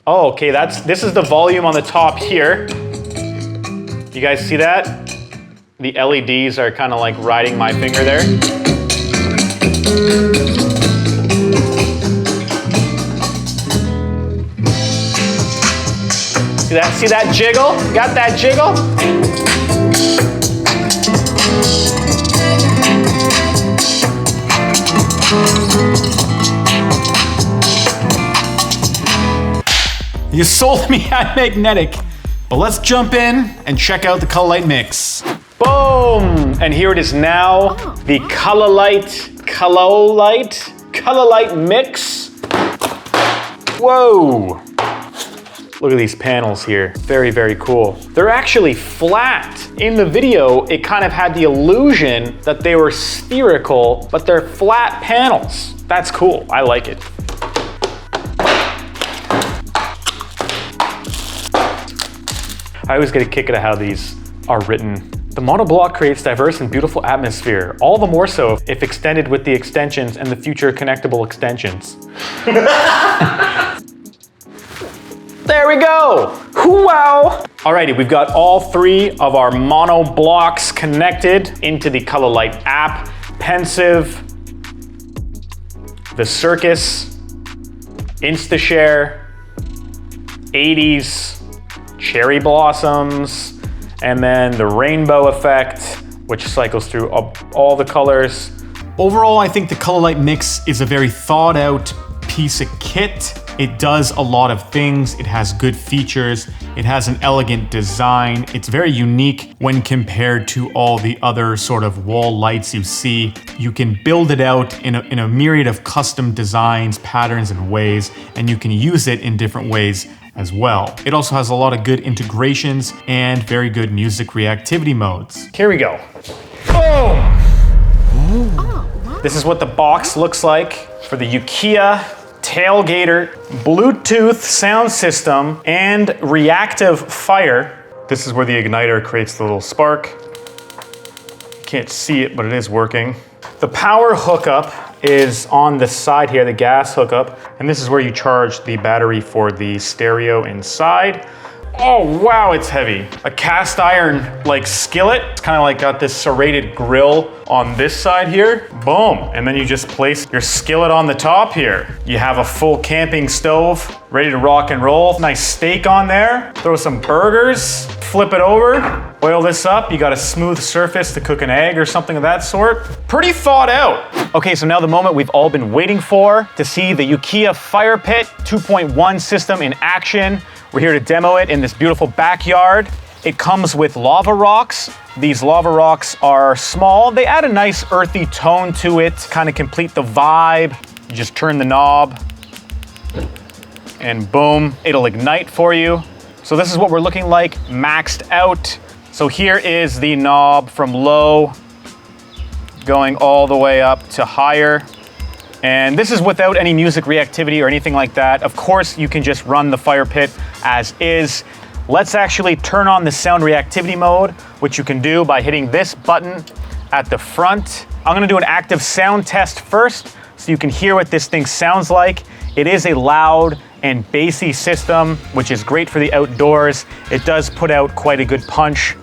Oh, okay, this is the volume on the top here. You guys see that? The LEDs are kind of like riding my finger there. See that jiggle? Got that jiggle? You sold me on magnetic, but let's jump in and check out the COLOLIGHTMIX. Boom! And here it is now, the COLOLIGHTMIX. Whoa! Look at these panels here. Very, very cool. They're actually flat. In the video, it kind of had the illusion that they were spherical, but they're flat panels. That's cool. I like it. I always get a kick out of how these are written. The monoblock creates diverse and beautiful atmosphere, all the more so if extended with the extensions and the future connectable extensions. There we go! Wow! Alrighty, we've got all three of our mono blocks connected into the COLOLIGHT app. Pensive, the Circus, InstaShare, 80s, Cherry Blossoms, and then the Rainbow Effect, which cycles through all the colors. Overall, I think the COLOLIGHTMIX is a very thought out piece of kit. It does a lot of things. It has good features. It has an elegant design. It's very unique when compared to all the other sort of wall lights you see. You can build it out in a myriad of custom designs, patterns, and ways, and you can use it in different ways as well. It also has a lot of good integrations and very good music reactivity modes. Here we go. Boom! This is what the box looks like for the Ukiah Tailgater Bluetooth sound system and reactive fire. This is where the igniter creates the little spark. Can't see it, but it is working. The power hookup is on the side here, the gas hookup, and this is where you charge the battery for the stereo inside. Oh wow, it's heavy. A cast iron like skillet. It's kind of like got this serrated grill on this side here. Boom, and then you just place your skillet on the top here. You have a full camping stove ready to rock and roll. Nice steak on there. Throw some burgers, flip it over, oil this up. You got a smooth surface to cook an egg or something of that sort. Pretty thought out. Okay, so now the moment we've all been waiting for, to see the Ukiah FIREPIT 2.1 system in action. We're here to demo it in this beautiful backyard. It comes with lava rocks. These lava rocks are small. They add a nice earthy tone to it, kind of complete the vibe. You just turn the knob and boom, it'll ignite for you. So this is what we're looking like maxed out. So here is the knob from low, going all the way up to higher. And this is without any music reactivity or anything like that. Of course, you can just run the FIREPIT as is. Let's actually turn on the sound reactivity mode, which you can do by hitting this button at the front. I'm gonna do an active sound test first so you can hear what this thing sounds like. It is a loud and bassy system, which is great for the outdoors. It does put out quite a good punch.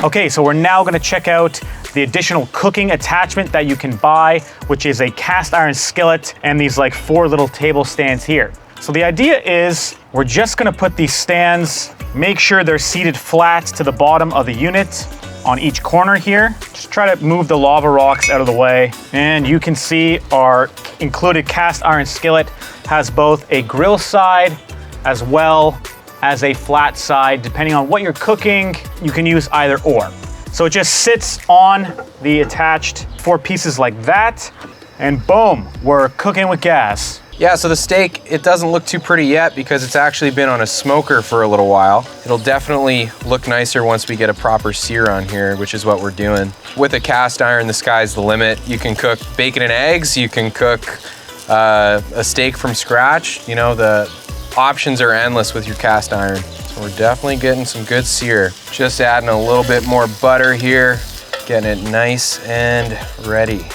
Okay, so we're now gonna check out the additional cooking attachment that you can buy, which is a cast iron skillet and these like 4 little table stands here. So the idea is we're just gonna put these stands, make sure they're seated flat to the bottom of the unit on each corner here. Just try to move the lava rocks out of the way. And you can see our included cast iron skillet has both a grill side as well as a flat side. Depending on what you're cooking, you can use either or. So it just sits on the attached 4 pieces like that, and boom, we're cooking with gas. Yeah, so the steak, it doesn't look too pretty yet because it's actually been on a smoker for a little while. It'll definitely look nicer once we get a proper sear on here, which is what we're doing. With a cast iron, the sky's the limit. You can cook bacon and eggs, you can cook a steak from scratch. You know, the options are endless with your cast iron. So we're definitely getting some good sear. Just adding a little bit more butter here, getting it nice and ready.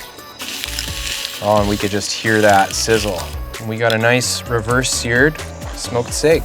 Oh, and we could just hear that sizzle. And we got a nice reverse seared smoked steak.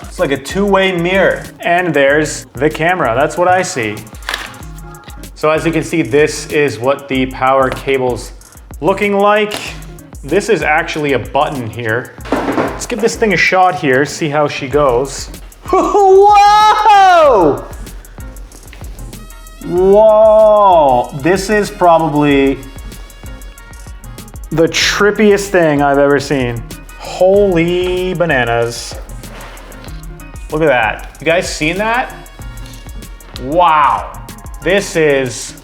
It's like a two-way mirror. And there's the camera, that's what I see. So as you can see, this is what the power cable's looking like. This is actually a button here. Let's give this thing a shot here, see how she goes. Whoa! Whoa! This is probably the trippiest thing I've ever seen. Holy bananas. Look at that. You guys seen that? Wow. This is...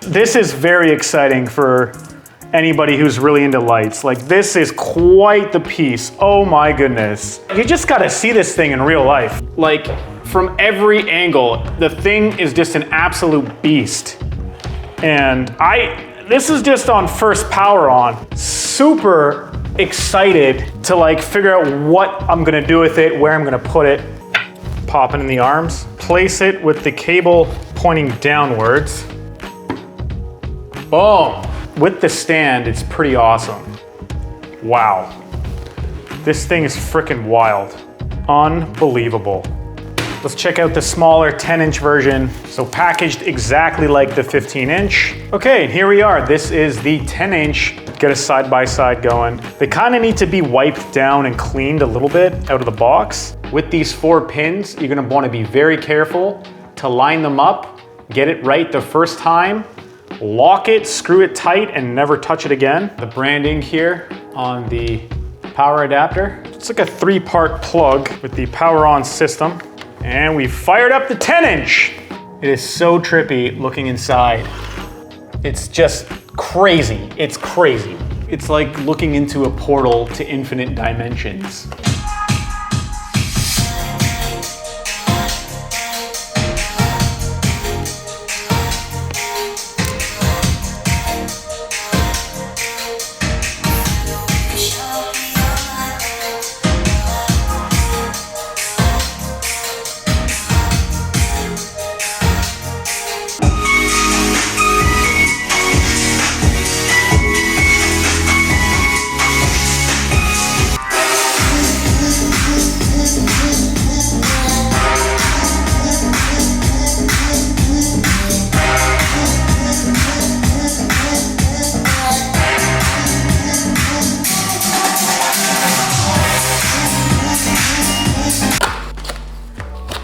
This is very exciting for anybody who's really into lights. Like, this is quite the piece. Oh my goodness. You just gotta see this thing in real life. Like, from every angle, the thing is just an absolute beast. And this is just on first power on. Super excited to like figure out what I'm gonna do with it, where I'm gonna put it. Pop it in the arms. Place it with the cable pointing downwards. Boom. With the stand, it's pretty awesome. Wow. This thing is freaking wild. Unbelievable. Let's check out the smaller 10-inch version. So packaged exactly like the 15-inch. Okay, here we are. This is the 10-inch. Get a side-by-side going. They kind of need to be wiped down and cleaned a little bit out of the box. With these 4 pins, you're gonna wanna be very careful to line them up, get it right the first time, lock it, screw it tight, and never touch it again. The branding here on the power adapter. It's like a 3-part plug with the power on system. And we fired up the 10-inch. It is so trippy looking inside. It's just crazy. It's crazy. It's like looking into a portal to infinite dimensions.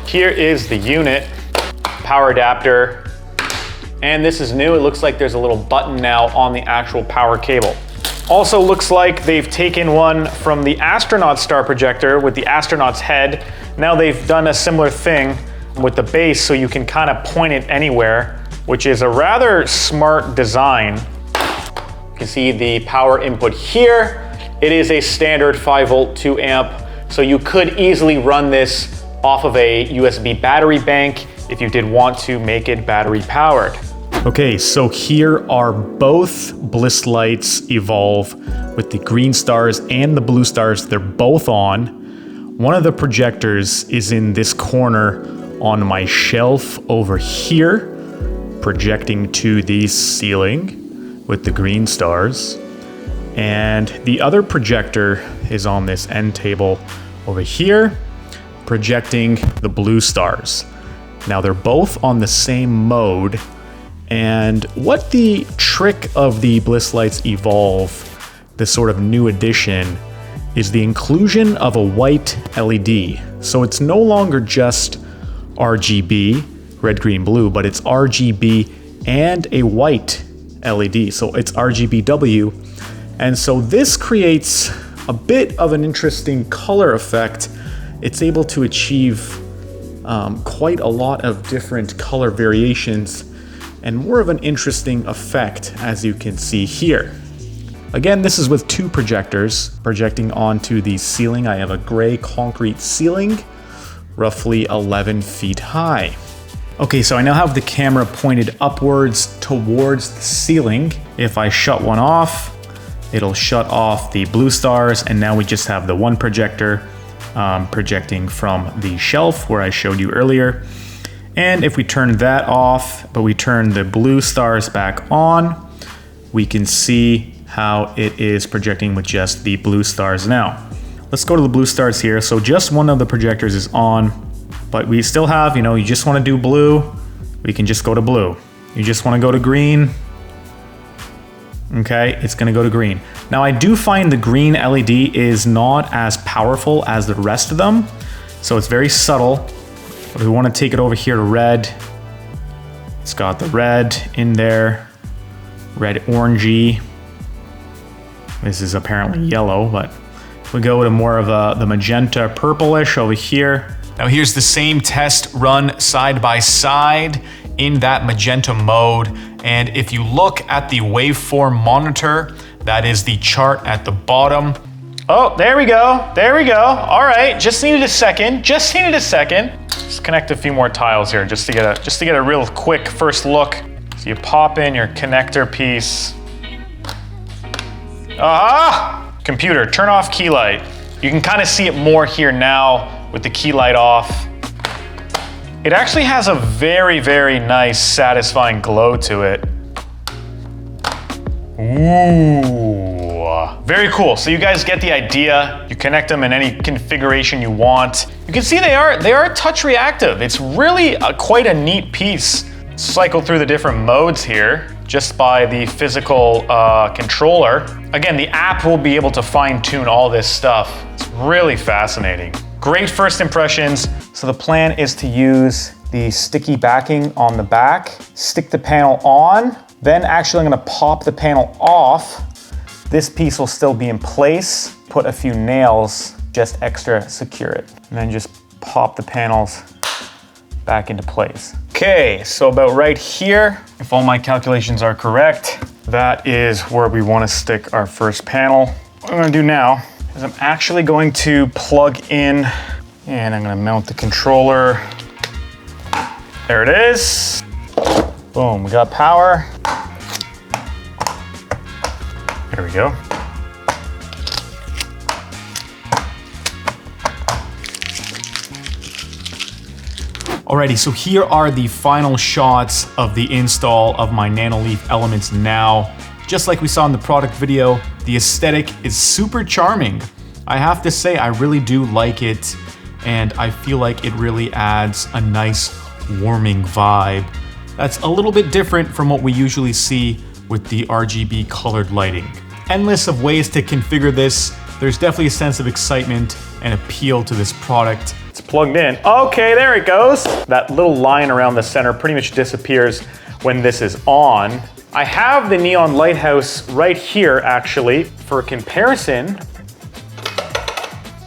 Here is the unit, power adapter, and this is new. It looks like there's a little button now on the actual power cable. Also looks like they've taken one from the astronaut star projector with the astronaut's head. Now they've done a similar thing with the base so you can kind of point it anywhere, which is a rather smart design. You can see the power input here. It is a standard 5 volt 2 amp, so you could easily run this off of a USB battery bank if you did want to make it battery powered. Okay, so here are both BLISSLIGHTS Evolve with the green stars and the blue stars. They're both on. One of the projectors is in this corner on my shelf over here, projecting to the ceiling with the green stars. And the other projector is on this end table over here, projecting the blue stars. Now they're both on the same mode, and what the trick of the BLISSLIGHTS Evolve, this sort of new addition, is the inclusion of a white LED. So it's no longer just RGB, red, green, blue, but it's RGB and a white LED. So it's RGBW. And so this creates a bit of an interesting color effect. It's able to achieve quite a lot of different color variations and more of an interesting effect, as you can see here. Again, this is with two projectors projecting onto the ceiling. I have a gray concrete ceiling, roughly 11 feet high. Okay, so I now have the camera pointed upwards towards the ceiling. If I shut one off, it'll shut off the blue stars, and now we just have the one projector projecting from the shelf where I showed you earlier. And if we turn that off, but we turn the blue stars back on, we can see how it is projecting with just the blue stars now. Let's go to the blue stars here. So just one of the projectors is on, but we still have, you just want to do blue, we can just go to blue. You just want to go to green, okay, it's going to go to green. Now I do find the green LED is not as powerful as the rest of them, so it's very subtle. But we want to take it over here to red. It's got the red in there, red orangey. This is apparently yellow, but we go to more of the magenta purplish over here. Now here's the same test run side by side in that magenta mode. And if you look at the waveform monitor, that is the chart at the bottom. Oh, there we go. There we go. All right, just needed a second. Just needed a second. Let's connect a few more tiles here just to get a real quick first look. So you pop in your connector piece. Aha! Computer, turn off key light. You can kind of see it more here now with the key light off. It actually has a very, very nice, satisfying glow to it. Ooh, very cool. So you guys get the idea. You connect them in any configuration you want. You can see they are touch reactive. It's really quite a neat piece. Cycle through the different modes here just by the physical controller. Again, the app will be able to fine tune all this stuff. It's really fascinating. Great first impressions. So the plan is to use the sticky backing on the back, stick the panel on, then actually I'm gonna pop the panel off. This piece will still be in place, put a few nails, just extra secure it. And then just pop the panels back into place. Okay, so about right here, if all my calculations are correct, that is where we wanna stick our first panel. What I'm gonna do now is I'm actually going to plug in and I'm gonna mount the controller. There it is. Boom, we got power. There we go. Alrighty, so here are the final shots of the install of my NanoLeaf elements now. Just like we saw in the product video, the aesthetic is super charming. I have to say, I really do like it, and I feel like it really adds a nice warming vibe. That's a little bit different from what we usually see with the RGB colored lighting. Endless of ways to configure this. There's definitely a sense of excitement and appeal to this product. It's plugged in. Okay, there it goes. That little line around the center pretty much disappears when this is on. I have the neon lighthouse right here, actually. For comparison,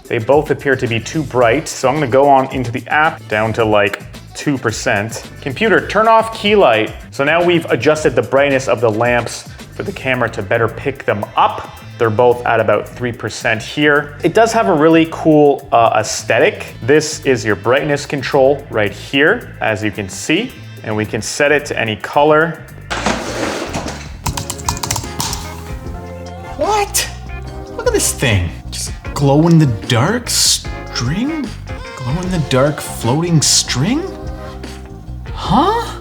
they both appear to be too bright, so I'm gonna go on into the app down to like 2%. Computer, turn off key light. So now we've adjusted the brightness of the lamps for the camera to better pick them up. They're both at about 3% here. It does have a really cool aesthetic. This is your brightness control right here, as you can see, and we can set it to any color. What? Look at this thing. Just glow in the dark string? Glow in the dark floating string? Huh?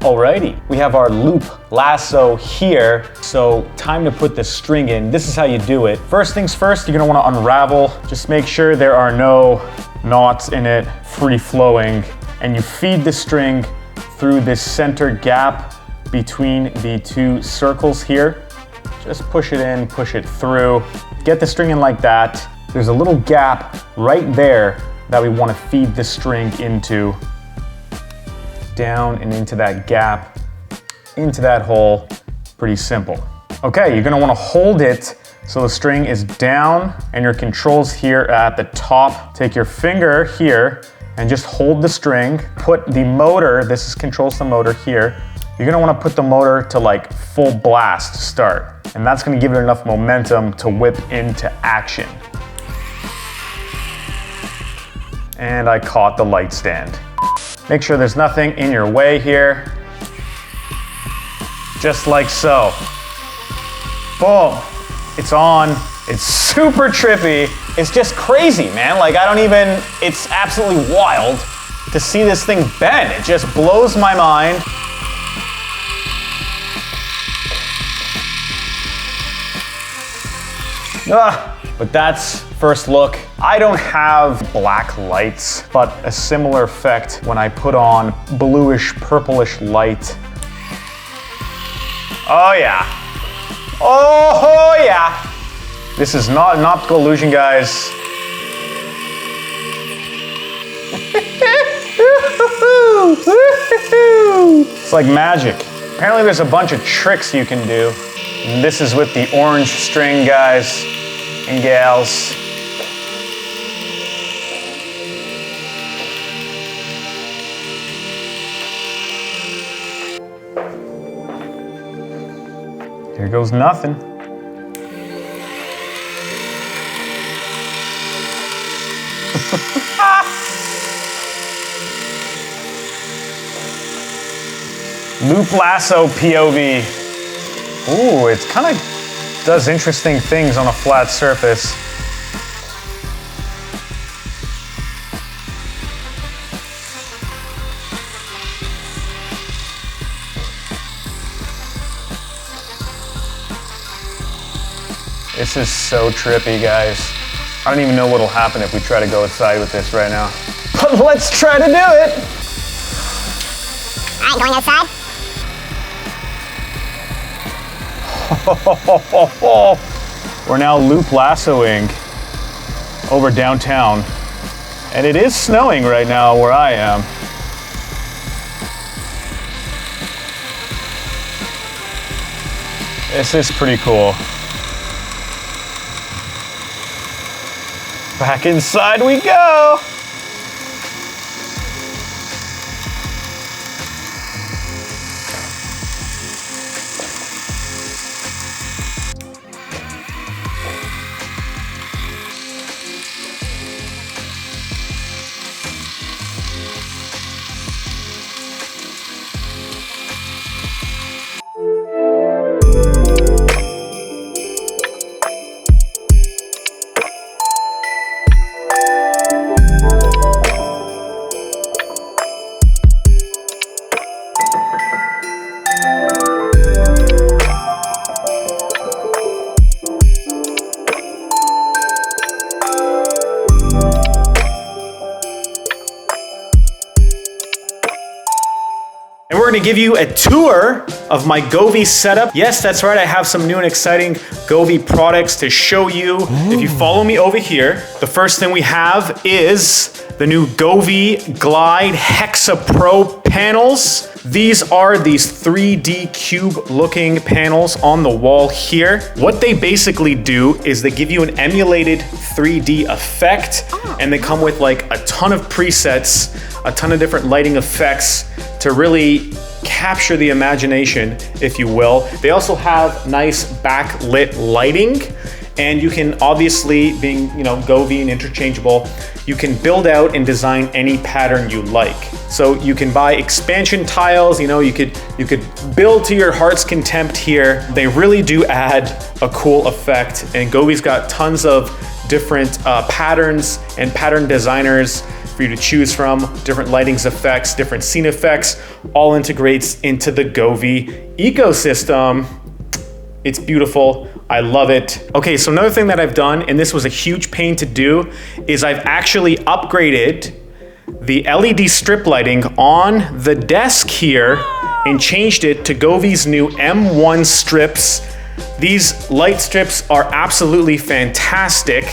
Alrighty, we have our loop lasso here. So time to put the string in. This is how you do it. First things first, you're gonna wanna unravel. Just make sure there are no knots in it, free flowing. And you feed the string through this center gap between the two circles here. Just push it in, push it through. Get the string in like that. There's a little gap right there that we wanna feed the string into. Down and into that gap, into that hole. Pretty simple. Okay, you're gonna wanna hold it so the string is down and your controls here at the top. Take your finger here and just hold the string. Put the motor, this controls the motor here. You're gonna wanna put the motor to like full blast start. And that's gonna give it enough momentum to whip into action. And I caught the light stand. Make sure there's nothing in your way here. Just like so. Boom, it's on. It's super trippy. It's just crazy, man. Like it's absolutely wild to see this thing bend. It just blows my mind. But that's first look. I don't have black lights, but a similar effect when I put on bluish, purplish light. Oh yeah. Oh yeah. This is not an optical illusion, guys. It's like magic. Apparently there's a bunch of tricks you can do. And this is with the orange string, guys and gals. Here goes nothing. Loop lasso POV. Ooh, it kind of does interesting things on a flat surface. This is so trippy, guys. I don't even know what'll happen if we try to go outside with this right now. But let's try to do it! Alright, going outside? We're now loop lassoing over downtown. And it is snowing right now where I am. This is pretty cool. Back inside we go! gonna give you a tour of my GOVEE setup. Yes, that's right, I have some new and exciting GOVEE products to show you. If you follow me over here, the first thing we have is the new GOVEE Glide Hexa Pro panels. These are these 3D cube looking panels on the wall here. What they basically do is they give you an emulated 3D effect, and they come with like a ton of presets, a ton of different lighting effects to really capture the imagination, if you will. They also have nice backlit lighting, and you can obviously, being GOVEE and interchangeable, you can build out and design any pattern you like. So you can buy expansion tiles, you could build to your heart's contempt here. They really do add a cool effect, and GOVEE's got tons of different patterns and pattern designers for you to choose from, different lightings effects, different scene effects, all integrates into the GOVEE ecosystem. It's beautiful, I love it. Okay, so another thing that I've done, and this was a huge pain to do, is I've actually upgraded the LED strip lighting on the desk here and changed it to GOVEE's new M1 strips. These light strips are absolutely fantastic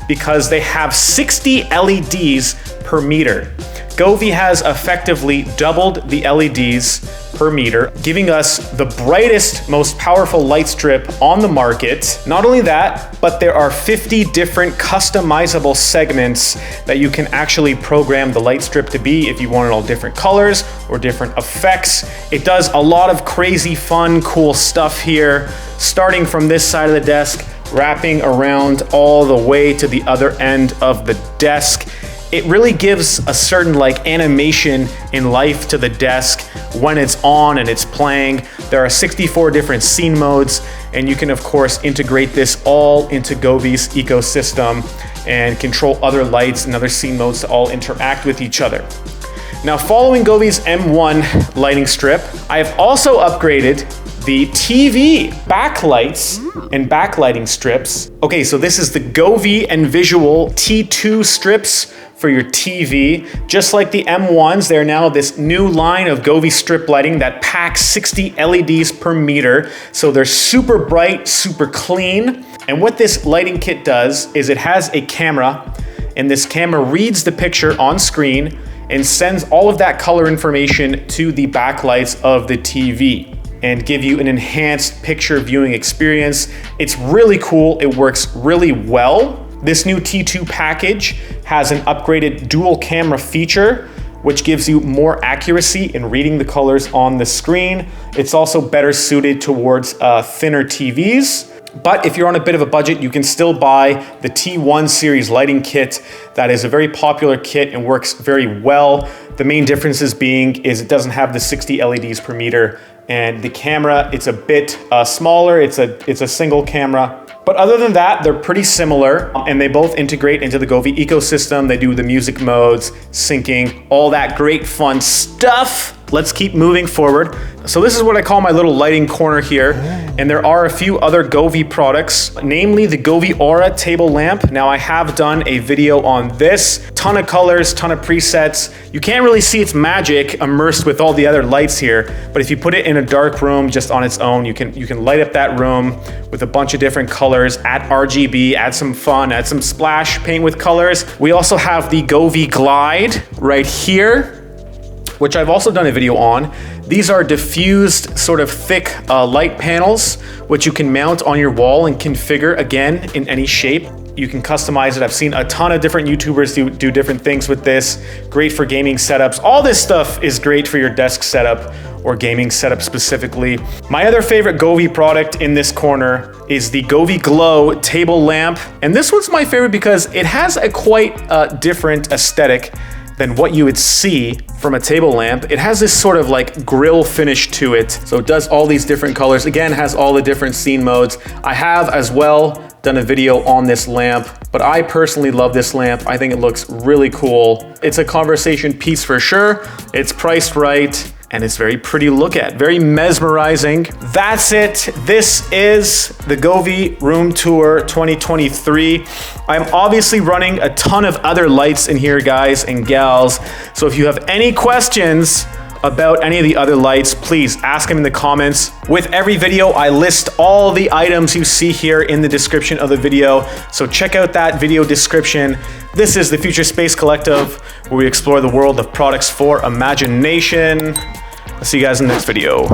because they have 60 LEDs per meter. GOVEE has effectively doubled the LEDs per meter, giving us the brightest, most powerful light strip on the market. Not only that, but there are 50 different customizable segments that you can actually program the light strip to be if you want it all different colors or different effects. It does a lot of crazy, fun, cool stuff here, starting from this side of the desk, wrapping around all the way to the other end of the desk. It really gives a certain like animation in life to the desk when it's on and it's playing. There are 64 different scene modes, and you can of course integrate this all into GOVEE's ecosystem and control other lights and other scene modes to all interact with each other. Now, following GOVEE's M1 lighting strip, I have also upgraded the TV backlights and backlighting strips. Okay, so this is the GOVEE and Visual T2 strips for your TV. Just like the M1s, they're now this new line of GOVEE strip lighting that packs 60 LEDs per meter. So they're super bright, super clean. And what this lighting kit does is it has a camera, and this camera reads the picture on screen and sends all of that color information to the backlights of the TV and give you an enhanced picture viewing experience. It's really cool, it works really well. This new T2 package has an upgraded dual camera feature, which gives you more accuracy in reading the colors on the screen. It's also better suited towards thinner TVs. But if you're on a bit of a budget, you can still buy the T1 series lighting kit. That is a very popular kit and works very well. The main differences being is it doesn't have the 60 LEDs per meter, and the camera, it's a bit smaller. It's a single camera. But other than that, they're pretty similar, and they both integrate into the GOVEE ecosystem. They do the music modes, syncing, all that great fun stuff. Let's keep moving forward. So this is what I call my little lighting corner here. And there are a few other GOVEE products, namely the GOVEE Aura table lamp. Now I have done a video on this. Ton of colors, ton of presets. You can't really see its magic immersed with all the other lights here, but if you put it in a dark room just on its own, you can light up that room with a bunch of different colors, add RGB, add some fun, add some splash paint with colors. We also have the GOVEE Glide right here, which I've also done a video on. These are diffused, sort of thick light panels, which you can mount on your wall and configure again in any shape. You can customize it. I've seen a ton of different YouTubers do different things with this. Great for gaming setups. All this stuff is great for your desk setup or gaming setup specifically. My other favorite GOVEE product in this corner is the GOVEE Glow table lamp. And this one's my favorite because it has a quite different aesthetic than what you would see from a table lamp. It has this sort of like grill finish to it. So it does all these different colors. Again, has all the different scene modes. I have as well done a video on this lamp, but I personally love this lamp. I think it looks really cool. It's a conversation piece for sure. It's priced right, and it's very pretty to look at, very mesmerizing. That's it. This is the GOVEE Room Tour 2023. I'm obviously running a ton of other lights in here, guys and gals. So if you have any questions about any of the other lights, please ask him in the comments. With every video, I list all the items you see here in the description of the video, so check out that video description. This is the Future Space Collective, where we explore the world of products for imagination. I'll see you guys in the next video.